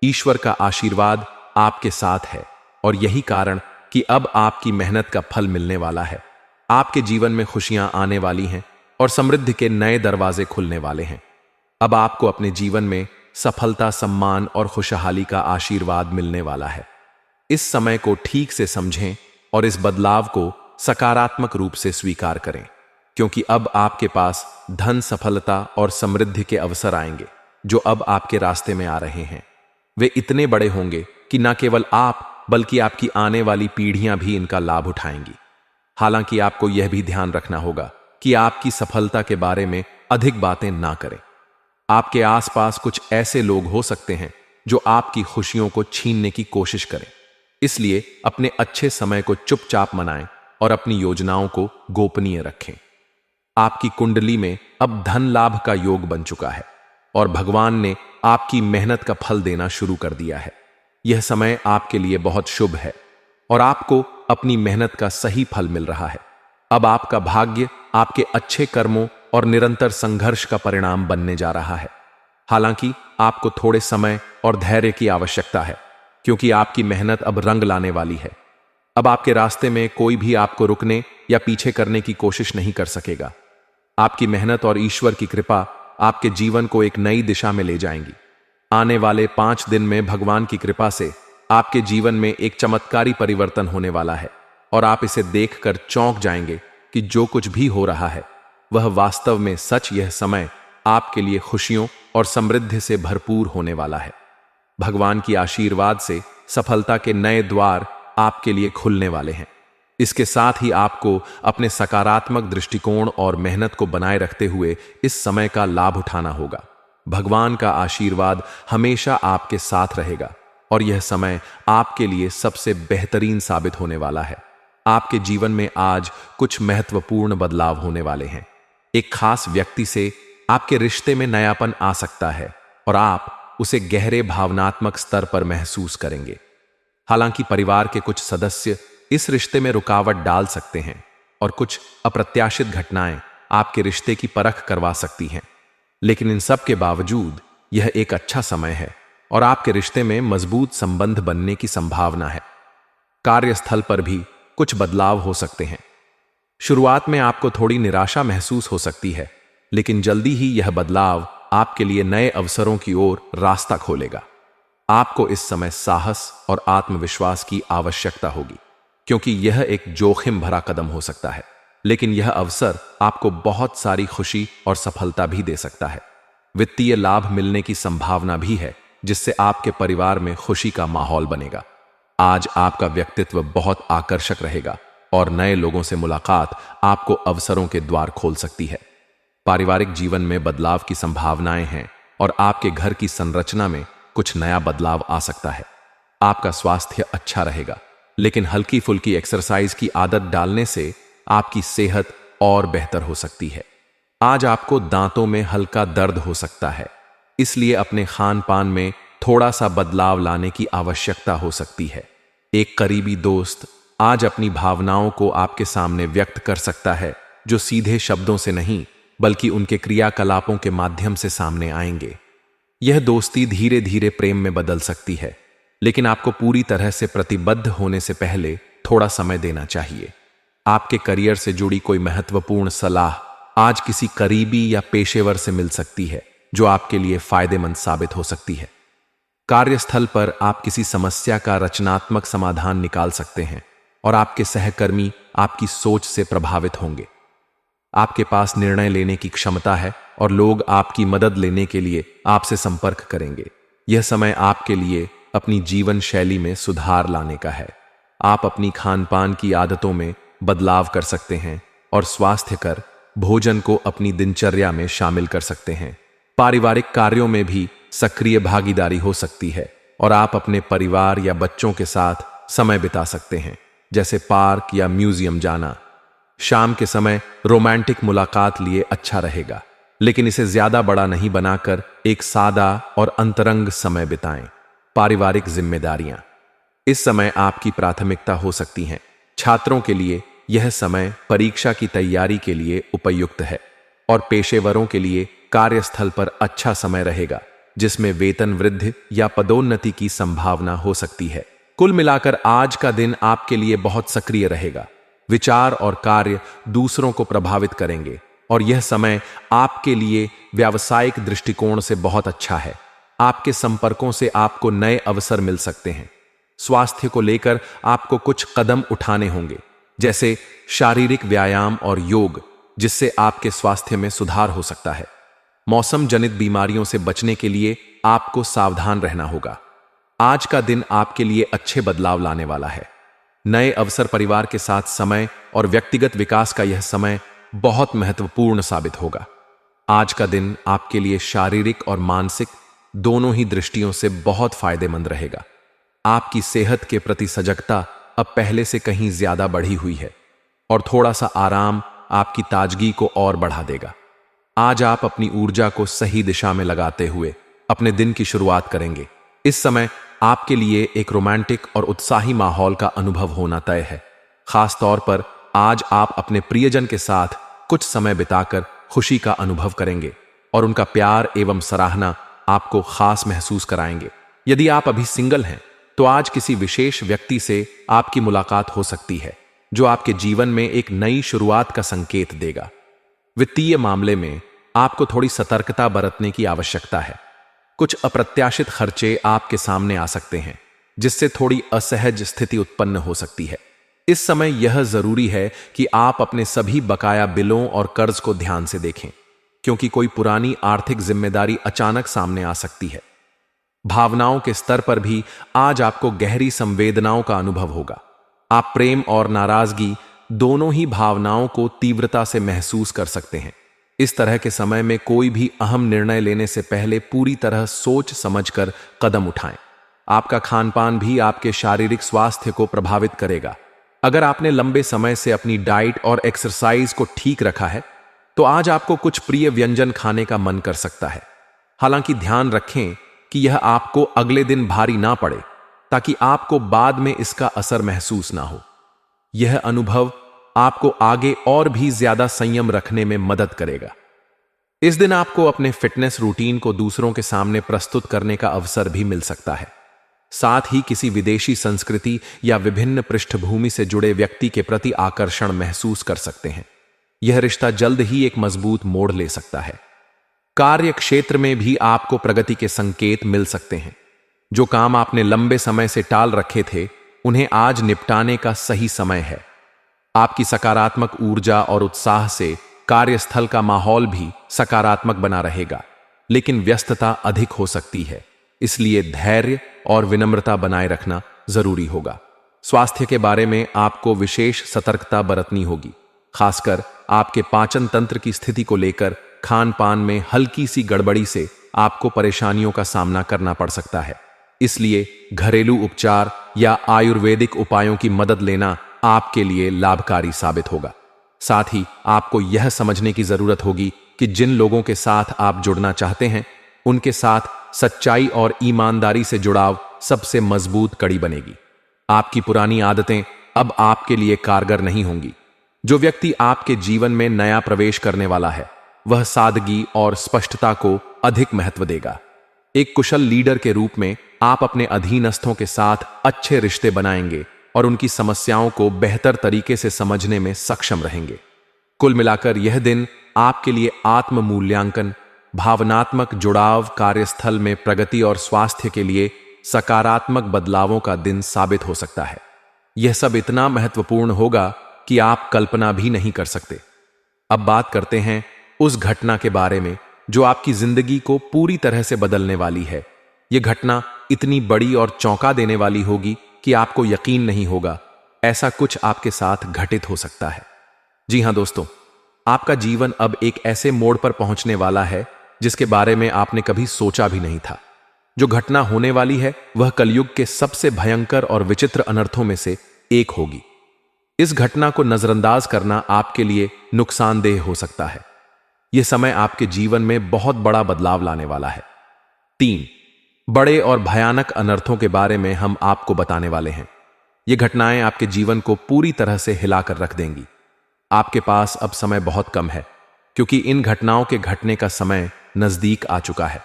ईश्वर का आशीर्वाद आपके साथ है और यही कारण कि अब आपकी मेहनत का फल मिलने वाला है। आपके जीवन में खुशियां आने वाली हैं और समृद्धि के नए दरवाजे खुलने वाले हैं। अब आपको अपने जीवन में सफलता, सम्मान और खुशहाली का आशीर्वाद मिलने वाला है। इस समय को ठीक से समझें और इस बदलाव को सकारात्मक रूप से स्वीकार करें, क्योंकि अब आपके पास धन, सफलता और समृद्धि के अवसर आएंगे जो अब आपके रास्ते में आ रहे हैं। वे इतने बड़े होंगे कि न केवल आप बल्कि आपकी आने वाली पीढ़ियां भी इनका लाभ उठाएंगी। हालांकि आपको यह भी ध्यान रखना होगा कि आपकी सफलता के बारे में अधिक बातें ना करें। आपके आसपास कुछ ऐसे लोग हो सकते हैं जो आपकी खुशियों को छीनने की कोशिश करें। इसलिए अपने अच्छे समय को चुपचाप मनाएं और अपनी योजनाओं को गोपनीय रखें। आपकी कुंडली में अब धन लाभ का योग बन चुका है और भगवान ने आपकी मेहनत का फल देना शुरू कर दिया है। यह समय आपके लिए बहुत शुभ है और आपको अपनी मेहनत का सही फल मिल रहा है। अब आपका भाग्य आपके अच्छे कर्मों और निरंतर संघर्ष का परिणाम बनने जा रहा है। हालांकि आपको थोड़े समय और धैर्य की आवश्यकता है, क्योंकि आपकी मेहनत अब रंग लाने वाली है। अब आपके रास्ते में कोई भी आपको रुकने या पीछे करने की कोशिश नहीं कर सकेगा। आपकी मेहनत और ईश्वर की कृपा आपके जीवन को एक नई दिशा में ले जाएंगी। आने वाले 5 दिन में भगवान की कृपा से आपके जीवन में एक चमत्कारी परिवर्तन होने वाला है और आप इसे देखकर चौंक जाएंगे कि जो कुछ भी हो रहा है वह वास्तव में सच। यह समय आपके लिए खुशियों और समृद्धि से भरपूर होने वाला है। भगवान की आशीर्वाद से सफलता के नए द्वार आपके लिए खुलने वाले हैं। इसके साथ ही आपको अपने सकारात्मक दृष्टिकोण और मेहनत को बनाए रखते हुए इस समय का लाभ उठाना होगा। भगवान का आशीर्वाद हमेशा आपके साथ रहेगा और यह समय आपके लिए सबसे बेहतरीन साबित होने वाला है। आपके जीवन में आज कुछ महत्वपूर्ण बदलाव होने वाले हैं। एक खास व्यक्ति से आपके रिश्ते में नयापन आ सकता है और आप उसे गहरे भावनात्मक स्तर पर महसूस करेंगे। हालांकि परिवार के कुछ सदस्य इस रिश्ते में रुकावट डाल सकते हैं और कुछ अप्रत्याशित घटनाएं आपके रिश्ते की परख करवा सकती हैं, लेकिन इन सब के बावजूद यह एक अच्छा समय है और आपके रिश्ते में मजबूत संबंध बनने की संभावना है। कार्यस्थल पर भी कुछ बदलाव हो सकते हैं। शुरुआत में आपको थोड़ी निराशा महसूस हो सकती है, लेकिन जल्दी ही यह बदलाव आपके लिए नए अवसरों की ओर रास्ता खोलेगा। आपको इस समय साहस और आत्मविश्वास की आवश्यकता होगी, क्योंकि यह एक जोखिम भरा कदम हो सकता है, लेकिन यह अवसर आपको बहुत सारी खुशी और सफलता भी दे सकता है। वित्तीय लाभ मिलने की संभावना भी है, जिससे आपके परिवार में खुशी का माहौल बनेगा। आज आपका व्यक्तित्व बहुत आकर्षक रहेगा और नए लोगों से मुलाकात आपको अवसरों के द्वार खोल सकती है। पारिवारिक जीवन में बदलाव की संभावनाएं हैं और आपके घर की संरचना में कुछ नया बदलाव आ सकता है। आपका स्वास्थ्य अच्छा रहेगा, लेकिन हल्की फुल्की एक्सरसाइज की आदत डालने से आपकी सेहत और बेहतर हो सकती है। आज आपको दांतों में हल्का दर्द हो सकता है, इसलिए अपने खान पान में थोड़ा सा बदलाव लाने की आवश्यकता हो सकती है। एक करीबी दोस्त आज अपनी भावनाओं को आपके सामने व्यक्त कर सकता है, जो सीधे शब्दों से नहीं बल्कि उनके क्रियाकलापों के माध्यम से सामने आएंगे। यह दोस्ती धीरे धीरे प्रेम में बदल सकती है, लेकिन आपको पूरी तरह से प्रतिबद्ध होने से पहले थोड़ा समय देना चाहिए। आपके करियर से जुड़ी कोई महत्वपूर्ण सलाह आज किसी करीबी या पेशेवर से मिल सकती है, जो आपके लिए फायदेमंद साबित हो सकती है। कार्यस्थल पर आप किसी समस्या का रचनात्मक समाधान निकाल सकते हैं और आपके सहकर्मी आपकी सोच से प्रभावित होंगे। आपके पास निर्णय लेने की क्षमता है और लोग आपकी मदद लेने के लिए आपसे संपर्क करेंगे। यह समय आपके लिए अपनी जीवन शैली में सुधार लाने का है। आप अपनी खान पान की आदतों में बदलाव कर सकते हैं और स्वास्थ्यकर भोजन को अपनी दिनचर्या में शामिल कर सकते हैं। पारिवारिक कार्यों में भी सक्रिय भागीदारी हो सकती है और आप अपने परिवार या बच्चों के साथ समय बिता सकते हैं, जैसे पार्क या म्यूजियम जाना। शाम के समय रोमांटिक मुलाकात लिए अच्छा रहेगा, लेकिन इसे ज्यादा बड़ा नहीं बनाकर एक सादा और अंतरंग समय बिताएं। पारिवारिक जिम्मेदारियां इस समय आपकी प्राथमिकता हो सकती हैं। छात्रों के लिए यह समय परीक्षा की तैयारी के लिए उपयुक्त है और पेशेवरों के लिए कार्यस्थल पर अच्छा समय रहेगा, जिसमें वेतन वृद्धि या पदोन्नति की संभावना हो सकती है। कुल मिलाकर आज का दिन आपके लिए बहुत सक्रिय रहेगा। विचार और कार्य दूसरों को प्रभावित करेंगे और यह समय आपके लिए व्यावसायिक दृष्टिकोण से बहुत अच्छा है। आपके संपर्कों से आपको नए अवसर मिल सकते हैं। स्वास्थ्य को लेकर आपको कुछ कदम उठाने होंगे, जैसे शारीरिक व्यायाम और योग, जिससे आपके स्वास्थ्य में सुधार हो सकता है। मौसम जनित बीमारियों से बचने के लिए आपको सावधान रहना होगा। आज का दिन आपके लिए अच्छे बदलाव लाने वाला है। नए अवसर, परिवार के साथ समय और व्यक्तिगत विकास का यह समय बहुत महत्वपूर्ण साबित होगा। आज का दिन आपके लिए शारीरिक और मानसिक दोनों ही दृष्टियों से बहुत फायदेमंद रहेगा। आपकी सेहत के प्रति सजगता अब पहले से कहीं ज्यादा बढ़ी हुई है और थोड़ा सा आराम आपकी ताजगी को और बढ़ा देगा। आज आप अपनी ऊर्जा को सही दिशा में लगाते हुए अपने दिन की शुरुआत करेंगे। इस समय आपके लिए एक रोमांटिक और उत्साही माहौल का अनुभव होना तय है। खास तौर पर आज आप अपने प्रियजन के साथ कुछ समय बिताकर खुशी का अनुभव करेंगे और उनका प्यार एवं सराहना आपको खास महसूस कराएंगे। यदि आप अभी सिंगल हैं तो आज किसी विशेष व्यक्ति से आपकी मुलाकात हो सकती है, जो आपके जीवन में एक नई शुरुआत का संकेत देगा। वित्तीय मामले में आपको थोड़ी सतर्कता बरतने की आवश्यकता है। कुछ अप्रत्याशित खर्चे आपके सामने आ सकते हैं, जिससे थोड़ी असहज स्थिति उत्पन्न हो सकती है। इस समय यह जरूरी है कि आप अपने सभी बकाया बिलों और कर्ज को ध्यान से देखें, क्योंकि कोई पुरानी आर्थिक जिम्मेदारी अचानक सामने आ सकती है। भावनाओं के स्तर पर भी आज आपको गहरी संवेदनाओं का अनुभव होगा। आप प्रेम और नाराजगी दोनों ही भावनाओं को तीव्रता से महसूस कर सकते हैं। इस तरह के समय में कोई भी अहम निर्णय लेने से पहले पूरी तरह सोच समझकर कदम उठाएं। आपका खान पान भी आपके शारीरिक स्वास्थ्य को प्रभावित करेगा। अगर आपने लंबे समय से अपनी डाइट और एक्सरसाइज को ठीक रखा है, तो आज आपको कुछ प्रिय व्यंजन खाने का मन कर सकता है। हालांकि ध्यान रखें कि यह आपको अगले दिन भारी ना पड़े, ताकि आपको बाद में इसका असर महसूस ना हो। यह अनुभव आपको आगे और भी ज्यादा संयम रखने में मदद करेगा। इस दिन आपको अपने फिटनेस रूटीन को दूसरों के सामने प्रस्तुत करने का अवसर भी मिल सकता है। साथ ही किसी विदेशी संस्कृति या विभिन्न पृष्ठभूमि से जुड़े व्यक्ति के प्रति आकर्षण महसूस कर सकते हैं। यह रिश्ता जल्द ही एक मजबूत मोड़ ले सकता है। कार्य क्षेत्र में भी आपको प्रगति के संकेत मिल सकते हैं। जो काम आपने लंबे समय से टाल रखे थे, उन्हें आज निपटाने का सही समय है। आपकी सकारात्मक ऊर्जा और उत्साह से कार्यस्थल का माहौल भी सकारात्मक बना रहेगा, लेकिन व्यस्तता अधिक हो सकती है, इसलिए धैर्य और विनम्रता बनाए रखना जरूरी होगा। स्वास्थ्य के बारे में आपको विशेष सतर्कता बरतनी होगी, खासकर आपके पाचन तंत्र की स्थिति को लेकर। खान पान में हल्की सी गड़बड़ी से आपको परेशानियों का सामना करना पड़ सकता है, इसलिए घरेलू उपचार या आयुर्वेदिक उपायों की मदद लेना आपके लिए लाभकारी साबित होगा। साथ ही आपको यह समझने की जरूरत होगी कि जिन लोगों के साथ आप जुड़ना चाहते हैं, उनके साथ सच्चाई और ईमानदारी से जुड़ाव सबसे मजबूत कड़ी बनेगी। आपकी पुरानी आदतें अब आपके लिए कारगर नहीं होंगी। जो व्यक्ति आपके जीवन में नया प्रवेश करने वाला है, वह सादगी और स्पष्टता को अधिक महत्व देगा। एक कुशल लीडर के रूप में आप अपने अधीनस्थों के साथ अच्छे रिश्ते बनाएंगे और उनकी समस्याओं को बेहतर तरीके से समझने में सक्षम रहेंगे। कुल मिलाकर यह दिन आपके लिए आत्म मूल्यांकन, भावनात्मक जुड़ाव, कार्यस्थल में प्रगति और स्वास्थ्य के लिए सकारात्मक बदलावों का दिन साबित हो सकता है। यह सब इतना महत्वपूर्ण होगा कि आप कल्पना भी नहीं कर सकते। अब बात करते हैं उस घटना के बारे में जो आपकी जिंदगी को पूरी तरह से बदलने वाली है। यह घटना इतनी बड़ी और चौंका देने वाली होगी कि आपको यकीन नहीं होगा ऐसा कुछ आपके साथ घटित हो सकता है। जी हां दोस्तों, आपका जीवन अब एक ऐसे मोड़ पर पहुंचने वाला है जिसके बारे में आपने कभी सोचा भी नहीं था। जो घटना होने वाली है वह कलयुग के सबसे भयंकर और विचित्र अनर्थों में से एक होगी। इस घटना को नजरअंदाज करना आपके लिए नुकसानदेह हो सकता है। यह समय आपके जीवन में बहुत बड़ा बदलाव लाने वाला है। 3 बड़े और भयानक अनर्थों के बारे में हम आपको बताने वाले हैं। ये घटनाएं आपके जीवन को पूरी तरह से हिलाकर रख देंगी। आपके पास अब समय बहुत कम है क्योंकि इन घटनाओं के घटने का समय नजदीक आ चुका है।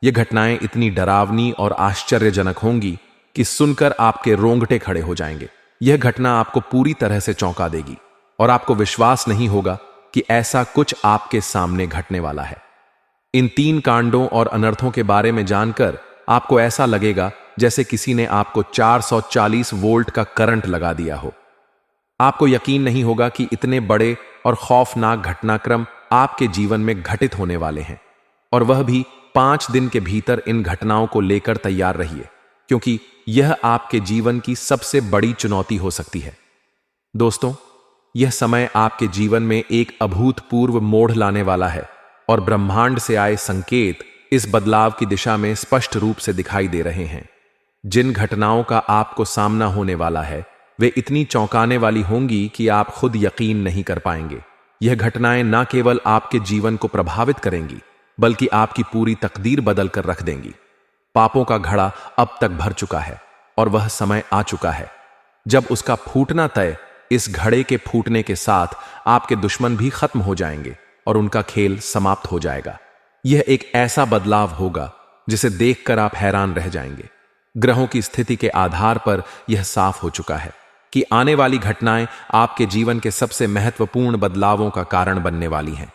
ये घटनाएं इतनी डरावनी और आश्चर्यजनक होंगी कि सुनकर आपके रोंगटे खड़े हो जाएंगे। यह घटना आपको पूरी तरह से चौंका देगी और आपको विश्वास नहीं होगा कि ऐसा कुछ आपके सामने घटने वाला है। इन 3 कांडों और अनर्थों के बारे में जानकर आपको ऐसा लगेगा जैसे किसी ने आपको 440 वोल्ट का करंट लगा दिया हो। आपको यकीन नहीं होगा कि इतने बड़े और खौफनाक घटनाक्रम आपके जीवन में घटित होने वाले हैं, और वह भी 5 दिन के भीतर। इन घटनाओं को लेकर तैयार रहिए क्योंकि यह आपके जीवन की सबसे बड़ी चुनौती हो सकती है। दोस्तों, यह समय आपके जीवन में एक अभूतपूर्व मोड़ लाने वाला है और ब्रह्मांड से आए संकेत इस बदलाव की दिशा में स्पष्ट रूप से दिखाई दे रहे हैं। जिन घटनाओं का आपको सामना होने वाला है वे इतनी चौंकाने वाली होंगी कि आप खुद यकीन नहीं कर पाएंगे। यह घटनाएं न केवल आपके जीवन को प्रभावित करेंगी बल्कि आपकी पूरी तकदीर बदल कर रख देंगी। पापों का घड़ा अब तक भर चुका है और वह समय आ चुका है जब उसका फूटना तय। इस घड़े के फूटने के साथ आपके दुश्मन भी खत्म हो जाएंगे और उनका खेल समाप्त हो जाएगा। यह एक ऐसा बदलाव होगा जिसे देखकर आप हैरान रह जाएंगे। ग्रहों की स्थिति के आधार पर यह साफ हो चुका है कि आने वाली घटनाएं आपके जीवन के सबसे महत्वपूर्ण बदलावों का कारण बनने वाली हैं।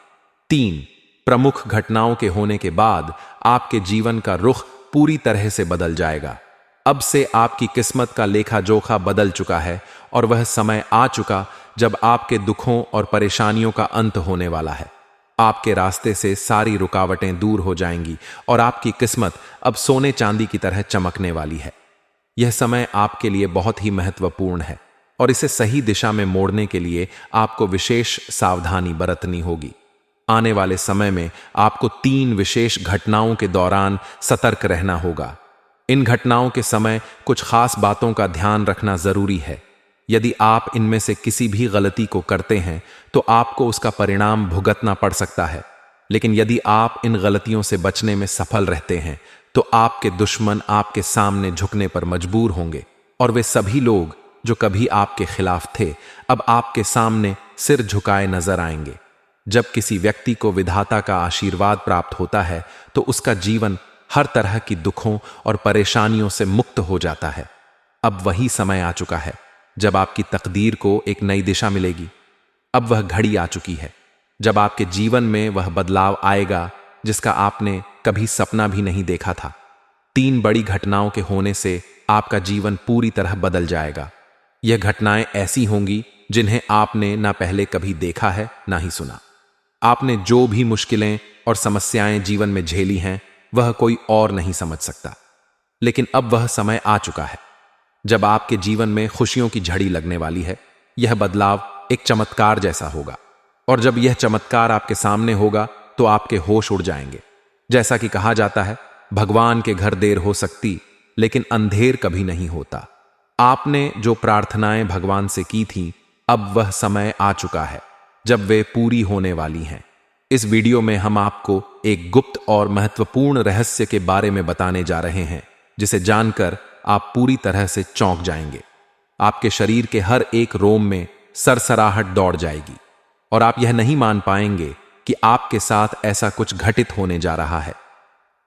3 प्रमुख घटनाओं के होने के बाद आपके जीवन का रुख पूरी तरह से बदल जाएगा। अब से आपकी किस्मत का लेखा जोखा बदल चुका है और वह समय आ चुका जब आपके दुखों और परेशानियों का अंत होने वाला है। आपके रास्ते से सारी रुकावटें दूर हो जाएंगी और आपकी किस्मत अब सोने चांदी की तरह चमकने वाली है। यह समय आपके लिए बहुत ही महत्वपूर्ण है और इसे सही दिशा में मोड़ने के लिए आपको विशेष सावधानी बरतनी होगी। आने वाले समय में आपको 3 विशेष घटनाओं के दौरान सतर्क रहना होगा। इन घटनाओं के समय कुछ खास बातों का ध्यान रखना जरूरी है। यदि आप इनमें से किसी भी गलती को करते हैं तो आपको उसका परिणाम भुगतना पड़ सकता है, लेकिन यदि आप इन गलतियों से बचने में सफल रहते हैं तो आपके दुश्मन आपके सामने झुकने पर मजबूर होंगे और वे सभी लोग जो कभी आपके खिलाफ थे अब आपके सामने सिर झुकाए नजर आएंगे। जब किसी व्यक्ति को विधाता का आशीर्वाद प्राप्त होता है तो उसका जीवन हर तरह की दुखों और परेशानियों से मुक्त हो जाता है। अब वही समय आ चुका है जब आपकी तकदीर को एक नई दिशा मिलेगी। अब वह घड़ी आ चुकी है जब आपके जीवन में वह बदलाव आएगा जिसका आपने कभी सपना भी नहीं देखा था। 3 बड़ी घटनाओं के होने से आपका जीवन पूरी तरह बदल जाएगा। यह घटनाएं ऐसी होंगी जिन्हें आपने ना पहले कभी देखा है ना ही सुना। आपने जो भी मुश्किलें और समस्याएं जीवन में झेली हैं वह कोई और नहीं समझ सकता, लेकिन अब वह समय आ चुका है जब आपके जीवन में खुशियों की झड़ी लगने वाली है। यह बदलाव एक चमत्कार जैसा होगा और जब यह चमत्कार आपके सामने होगा तो आपके होश उड़ जाएंगे। जैसा कि कहा जाता है, भगवान के घर देर हो सकती लेकिन अंधेर कभी नहीं होता। आपने जो प्रार्थनाएं भगवान से की थीं अब वह समय आ चुका है जब वे पूरी होने वाली हैं। इस वीडियो में हम आपको एक गुप्त और महत्वपूर्ण रहस्य के बारे में बताने जा रहे हैं जिसे जानकर आप पूरी तरह से चौंक जाएंगे। आपके शरीर के हर एक रोम में सरसराहट दौड़ जाएगी और आप यह नहीं मान पाएंगे कि आपके साथ ऐसा कुछ घटित होने जा रहा है।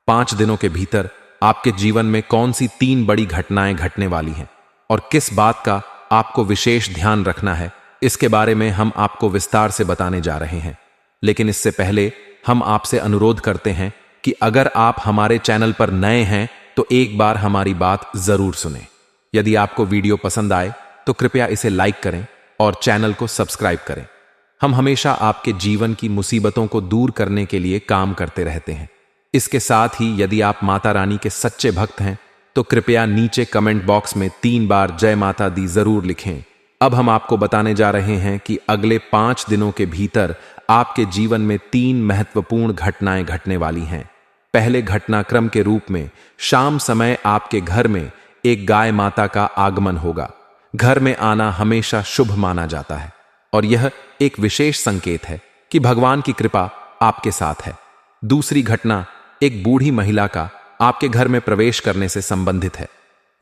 5 दिनों के भीतर आपके जीवन में कौन सी 3 बड़ी घटनाएं घटने वाली हैं और किस बात का आपको विशेष ध्यान रखना है, इसके बारे में हम आपको विस्तार से बताने जा रहे हैं। लेकिन इससे पहले हम आपसे अनुरोध करते हैं कि अगर आप हमारे चैनल पर नए हैं तो एक बार हमारी बात जरूर सुनें। यदि आपको वीडियो पसंद आए तो कृपया इसे लाइक करें और चैनल को सब्सक्राइब करें। हम हमेशा आपके जीवन की मुसीबतों को दूर करने के लिए काम करते रहते हैं। इसके साथ ही यदि आप माता रानी के सच्चे भक्त हैं तो कृपया नीचे कमेंट बॉक्स में 3 बार जय माता दी जरूर लिखें। अब हम आपको बताने जा रहे हैं कि अगले 5 दिनों के भीतर आपके जीवन में 3 महत्वपूर्ण घटनाएं घटने वाली हैं। पहले घटनाक्रम के रूप में शाम समय आपके घर में एक गाय माता का आगमन होगा। घर में आना हमेशा शुभ माना जाता है और यह एक विशेष संकेत है कि भगवान की कृपा आपके साथ है। दूसरी घटना एक बूढ़ी महिला का आपके घर में प्रवेश करने से संबंधित है।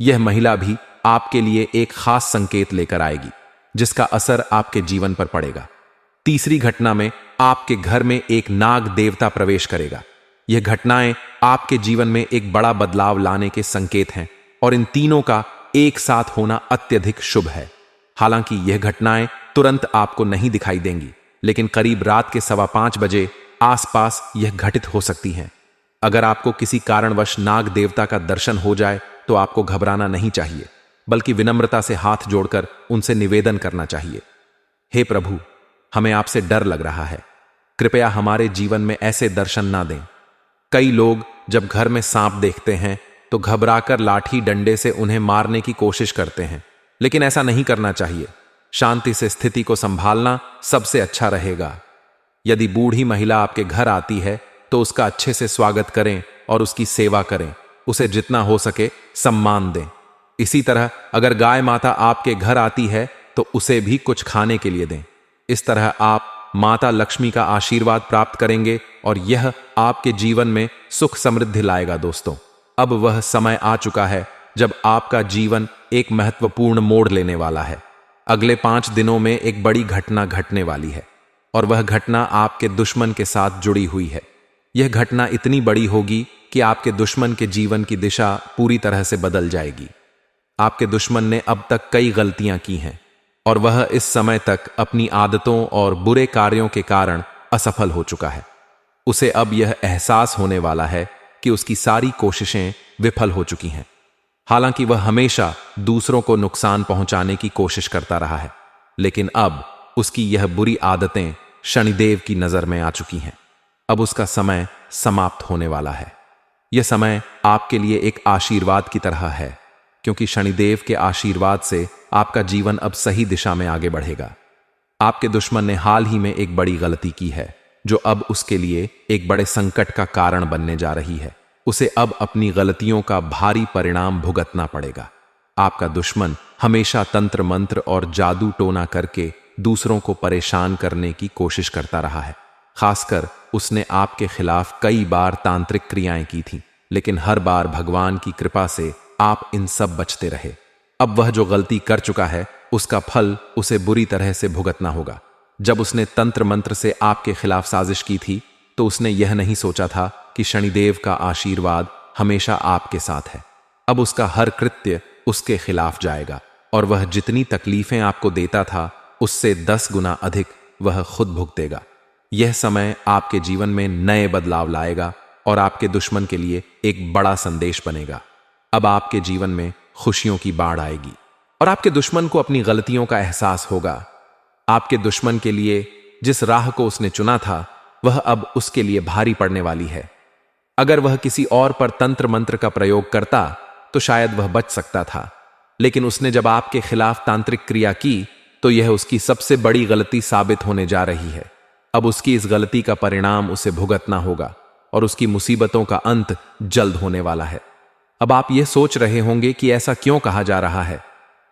यह महिला भी आपके लिए एक खास संकेत लेकर आएगी जिसका असर आपके जीवन पर पड़ेगा। तीसरी घटना में आपके घर में एक नाग देवता प्रवेश करेगा। यह घटनाएं आपके जीवन में एक बड़ा बदलाव लाने के संकेत हैं और इन तीनों का एक साथ होना अत्यधिक शुभ है। हालांकि यह घटनाएं तुरंत आपको नहीं दिखाई देंगी, लेकिन करीब रात के 5:15 बजे आसपास यह घटित हो सकती हैं। अगर आपको किसी कारणवश नाग देवता का दर्शन हो जाए तो आपको घबराना नहीं चाहिए, बल्कि विनम्रता से हाथ जोड़कर उनसे निवेदन करना चाहिए। हे प्रभु, हमें आपसे डर लग रहा है, कृपया हमारे जीवन में ऐसे दर्शन ना दें। कई लोग जब घर में सांप देखते हैं तो घबराकर लाठी डंडे से उन्हें मारने की कोशिश करते हैं, लेकिन ऐसा नहीं करना चाहिए। शांति से स्थिति को संभालना सबसे अच्छा रहेगा। यदि बूढ़ी महिला आपके घर आती है तो उसका अच्छे से स्वागत करें और उसकी सेवा करें, उसे जितना हो सके सम्मान दें। इसी तरह अगर गाय माता आपके घर आती है तो उसे भी कुछ खाने के लिए दें। इस तरह आप माता लक्ष्मी का आशीर्वाद प्राप्त करेंगे और यह आपके जीवन में सुख समृद्धि लाएगा। दोस्तों, अब वह समय आ चुका है जब आपका जीवन एक महत्वपूर्ण मोड़ लेने वाला है। अगले 5 दिनों में एक बड़ी घटना घटने वाली है और वह घटना आपके दुश्मन के साथ जुड़ी हुई है। यह घटना इतनी बड़ी होगी कि आपके दुश्मन के जीवन की दिशा पूरी तरह से बदल जाएगी। आपके दुश्मन ने अब तक कई गलतियां की हैं और वह इस समय तक अपनी आदतों और बुरे कार्यों के कारण असफल हो चुका है। उसे अब यह एहसास होने वाला है कि उसकी सारी कोशिशें विफल हो चुकी हैं। हालांकि वह हमेशा दूसरों को नुकसान पहुंचाने की कोशिश करता रहा है, लेकिन अब उसकी यह बुरी आदतें शनिदेव की नजर में आ चुकी हैं। अब उसका समय समाप्त होने वाला है। यह समय आपके लिए एक आशीर्वाद की तरह है, क्योंकि शनिदेव के आशीर्वाद से आपका जीवन अब सही दिशा में आगे बढ़ेगा। आपके दुश्मन ने हाल ही में एक बड़ी गलती की है जो अब उसके लिए एक बड़े संकट का कारण बनने जा रही है। उसे अब अपनी गलतियों का भारी परिणाम भुगतना पड़ेगा। आपका दुश्मन हमेशा तंत्र मंत्र और जादू टोना करके दूसरों को परेशान करने की कोशिश करता रहा है। खासकर उसने आपके खिलाफ कई बार तांत्रिक क्रियाएं की थी, लेकिन हर बार भगवान की कृपा से आप इन सब बचते रहे। अब वह जो गलती कर चुका है उसका फल उसे बुरी तरह से भुगतना होगा। जब उसने तंत्र मंत्र से आपके खिलाफ साजिश की थी तो उसने यह नहीं सोचा था कि शनिदेव का आशीर्वाद हमेशा आपके साथ है। अब उसका हर कृत्य उसके खिलाफ जाएगा और वह जितनी तकलीफें आपको देता था उससे 10 गुना अधिक वह खुद भुगतेगा। यह समय आपके जीवन में नए बदलाव लाएगा और आपके दुश्मन के लिए एक बड़ा संदेश बनेगा। अब आपके जीवन में खुशियों की बाढ़ आएगी और आपके दुश्मन को अपनी गलतियों का एहसास होगा। आपके दुश्मन के लिए जिस राह को उसने चुना था वह अब उसके लिए भारी पड़ने वाली है। अगर वह किसी और पर तंत्र मंत्र का प्रयोग करता तो शायद वह बच सकता था, लेकिन उसने जब आपके खिलाफ तांत्रिक क्रिया की तो यह उसकी सबसे बड़ी गलती साबित होने जा रही है। अब उसकी इस गलती का परिणाम उसे भुगतना होगा और उसकी मुसीबतों का अंत जल्द होने वाला है। अब आप यह सोच रहे होंगे कि ऐसा क्यों कहा जा रहा है।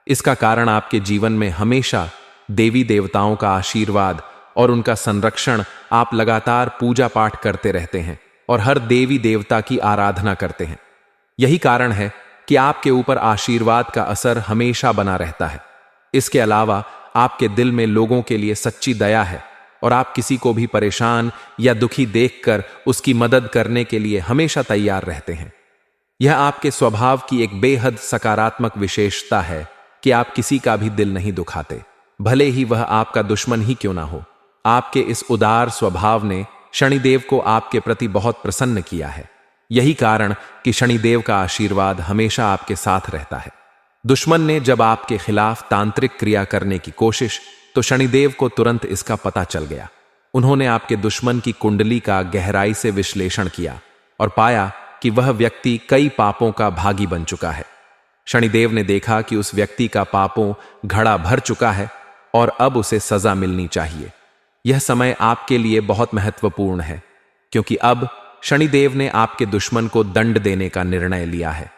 इसका कारण आपके जीवन में हमेशा देवी देवताओं का आशीर्वाद और उनका संरक्षण, आप लगातार पूजा पाठ करते रहते हैं और हर देवी देवता की आराधना करते हैं। यही कारण है कि आपके ऊपर आशीर्वाद का असर हमेशा बना रहता है। इसके अलावा आपके दिल में लोगों के लिए सच्ची दया है और आप किसी को भी परेशान या दुखी देखकर उसकी मदद करने के लिए हमेशा तैयार रहते हैं। यह आपके स्वभाव की एक बेहद सकारात्मक विशेषता है कि आप किसी का भी दिल नहीं दुखाते, भले ही वह आपका दुश्मन ही क्यों ना हो। आपके इस उदार स्वभाव ने शनिदेव को आपके प्रति बहुत प्रसन्न किया है। यही कारण कि शनिदेव का आशीर्वाद हमेशा आपके साथ रहता है। दुश्मन ने जब आपके खिलाफ तांत्रिक क्रिया करने की कोशिश तो शनिदेव को तुरंत इसका पता चल गया। उन्होंने आपके दुश्मन की कुंडली का गहराई से विश्लेषण किया और पाया कि वह व्यक्ति कई पापों का भागी बन चुका है। शनिदेव ने देखा कि उस व्यक्ति का पापों घड़ा भर चुका है और अब उसे सजा मिलनी चाहिए। यह समय आपके लिए बहुत महत्वपूर्ण है, क्योंकि अब शनिदेव ने आपके दुश्मन को दंड देने का निर्णय लिया है।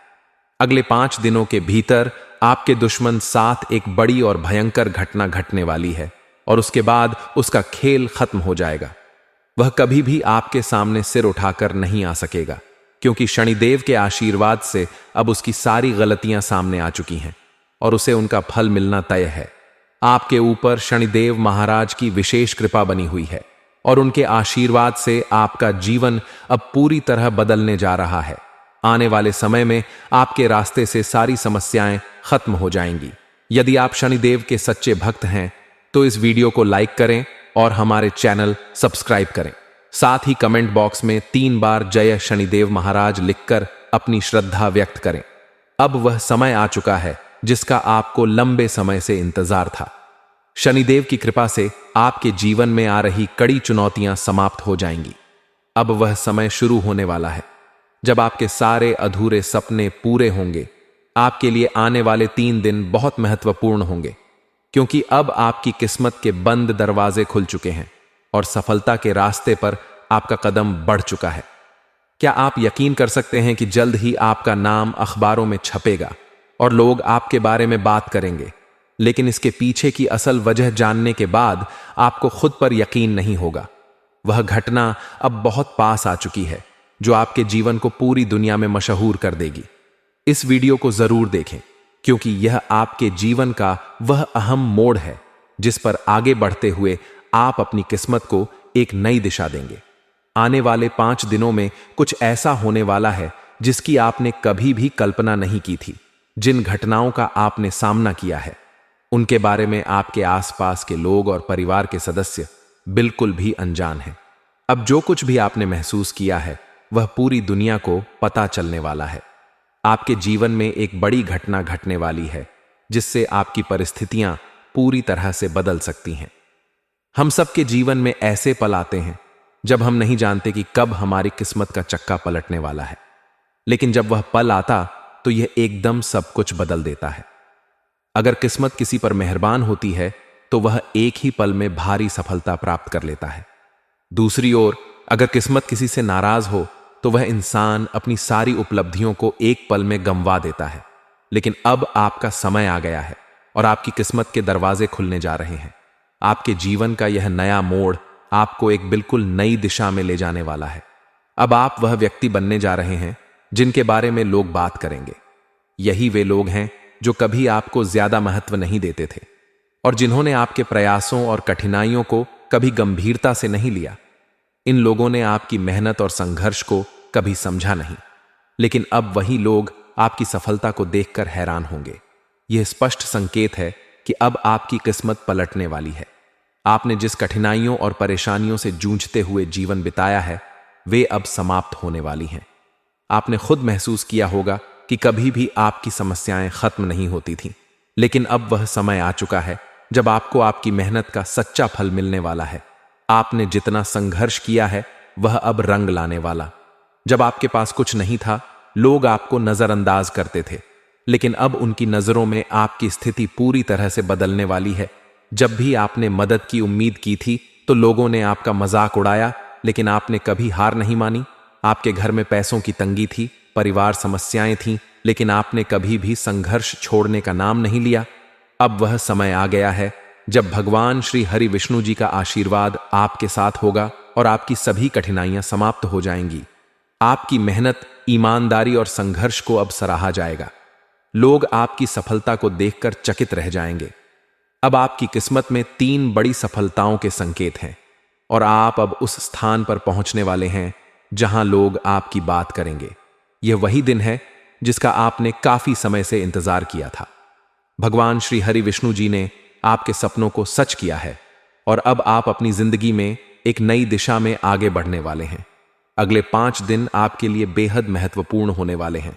अगले 5 दिनों के भीतर आपके दुश्मन साथ एक बड़ी और भयंकर घटना घटने वाली है और उसके बाद उसका खेल खत्म हो जाएगा। वह कभी भी आपके सामने सिर उठाकर नहीं आ सकेगा, क्योंकि शनिदेव के आशीर्वाद से अब उसकी सारी गलतियां सामने आ चुकी हैं और उसे उनका फल मिलना तय है। आपके ऊपर शनिदेव महाराज की विशेष कृपा बनी हुई है और उनके आशीर्वाद से आपका जीवन अब पूरी तरह बदलने जा रहा है। आने वाले समय में आपके रास्ते से सारी समस्याएं खत्म हो जाएंगी। यदि आप शनिदेव के सच्चे भक्त हैं तो इस वीडियो को लाइक करें और हमारे चैनल सब्सक्राइब करें। साथ ही कमेंट बॉक्स में 3 बार जय शनिदेव महाराज लिखकर अपनी श्रद्धा व्यक्त करें। अब वह समय आ चुका है जिसका आपको लंबे समय से इंतजार था। शनिदेव की कृपा से आपके जीवन में आ रही कड़ी चुनौतियां समाप्त हो जाएंगी। अब वह समय शुरू होने वाला है जब आपके सारे अधूरे सपने पूरे होंगे। आपके लिए आने वाले 3 दिन बहुत महत्वपूर्ण होंगे, क्योंकि अब आपकी किस्मत के बंद दरवाजे खुल चुके हैं और सफलता के रास्ते पर आपका कदम बढ़ चुका है। क्या आप यकीन कर सकते हैं कि जल्द ही आपका नाम अखबारों में छपेगा और लोग आपके बारे में बात करेंगे, लेकिन इसके पीछे की असल वजह जानने के बाद आपको खुद पर यकीन नहीं होगा। वह घटना अब बहुत पास आ चुकी है जो आपके जीवन को पूरी दुनिया में मशहूर कर देगी। इस वीडियो को जरूर देखें, क्योंकि यह आपके जीवन का वह अहम मोड़ है जिस पर आगे बढ़ते हुए आप अपनी किस्मत को एक नई दिशा देंगे। आने वाले 5 दिनों में कुछ ऐसा होने वाला है जिसकी आपने कभी भी कल्पना नहीं की थी। जिन घटनाओं का आपने सामना किया है उनके बारे में आपके आसपास के लोग और परिवार के सदस्य बिल्कुल भी अनजान हैं। अब जो कुछ भी आपने महसूस किया है वह पूरी दुनिया को पता चलने वाला है। आपके जीवन में एक बड़ी घटना घटने वाली है जिससे आपकी परिस्थितियां पूरी तरह से बदल सकती हैं। हम सबके जीवन में ऐसे पल आते हैं जब हम नहीं जानते कि कब हमारी किस्मत का चक्का पलटने वाला है, लेकिन जब वह पल आता तो यह एकदम सब कुछ बदल देता है। अगर किस्मत किसी पर मेहरबान होती है तो वह एक ही पल में भारी सफलता प्राप्त कर लेता है। दूसरी ओर अगर किस्मत किसी से नाराज हो तो वह इंसान अपनी सारी उपलब्धियों को एक पल में गंवा देता है। लेकिन अब आपका समय आ गया है और आपकी किस्मत के दरवाजे खुलने जा रहे हैं। आपके जीवन का यह नया मोड़ आपको एक बिल्कुल नई दिशा में ले जाने वाला है। अब आप वह व्यक्ति बनने जा रहे हैं जिनके बारे में लोग बात करेंगे। यही वे लोग हैं जो कभी आपको ज्यादा महत्व नहीं देते थे और जिन्होंने आपके प्रयासों और कठिनाइयों को कभी गंभीरता से नहीं लिया। इन लोगों ने आपकी मेहनत और संघर्ष को कभी समझा नहीं, लेकिन अब वही लोग आपकी सफलता को देखकर हैरान होंगे। यह स्पष्ट संकेत है कि अब आपकी किस्मत पलटने वाली है। आपने जिस कठिनाइयों और परेशानियों से जूझते हुए जीवन बिताया है वे अब समाप्त होने वाली हैं। आपने खुद महसूस किया होगा कि कभी भी आपकी समस्याएं खत्म नहीं होती थीं, लेकिन अब वह समय आ चुका है जब आपको आपकी मेहनत का सच्चा फल मिलने वाला है। आपने जितना संघर्ष किया है वह अब रंग लाने वाला। जब आपके पास कुछ नहीं था, लोग आपको नजरअंदाज करते थे, लेकिन अब उनकी नजरों में आपकी स्थिति पूरी तरह से बदलने वाली है। जब भी आपने मदद की उम्मीद की थी तो लोगों ने आपका मजाक उड़ाया, लेकिन आपने कभी हार नहीं मानी। आपके घर में पैसों की तंगी थी, परिवार समस्याएं थीं, लेकिन आपने कभी भी संघर्ष छोड़ने का नाम नहीं लिया। अब वह समय आ गया है जब भगवान श्री हरि विष्णु जी का आशीर्वाद आपके साथ होगा और आपकी सभी कठिनाइयां समाप्त हो जाएंगी। आपकी मेहनत, ईमानदारी और संघर्ष को अब सराहा जाएगा। लोग आपकी सफलता को देखकर चकित रह जाएंगे। अब आपकी किस्मत में 3 बड़ी सफलताओं के संकेत हैं और आप अब उस स्थान पर पहुंचने वाले हैं जहां लोग आपकी बात करेंगे। यह वही दिन है जिसका आपने काफी समय से इंतजार किया था। भगवान श्री हरि विष्णु जी ने आपके सपनों को सच किया है और अब आप अपनी जिंदगी में एक नई दिशा में आगे बढ़ने वाले हैं। अगले 5 दिन आपके लिए बेहद महत्वपूर्ण होने वाले हैं।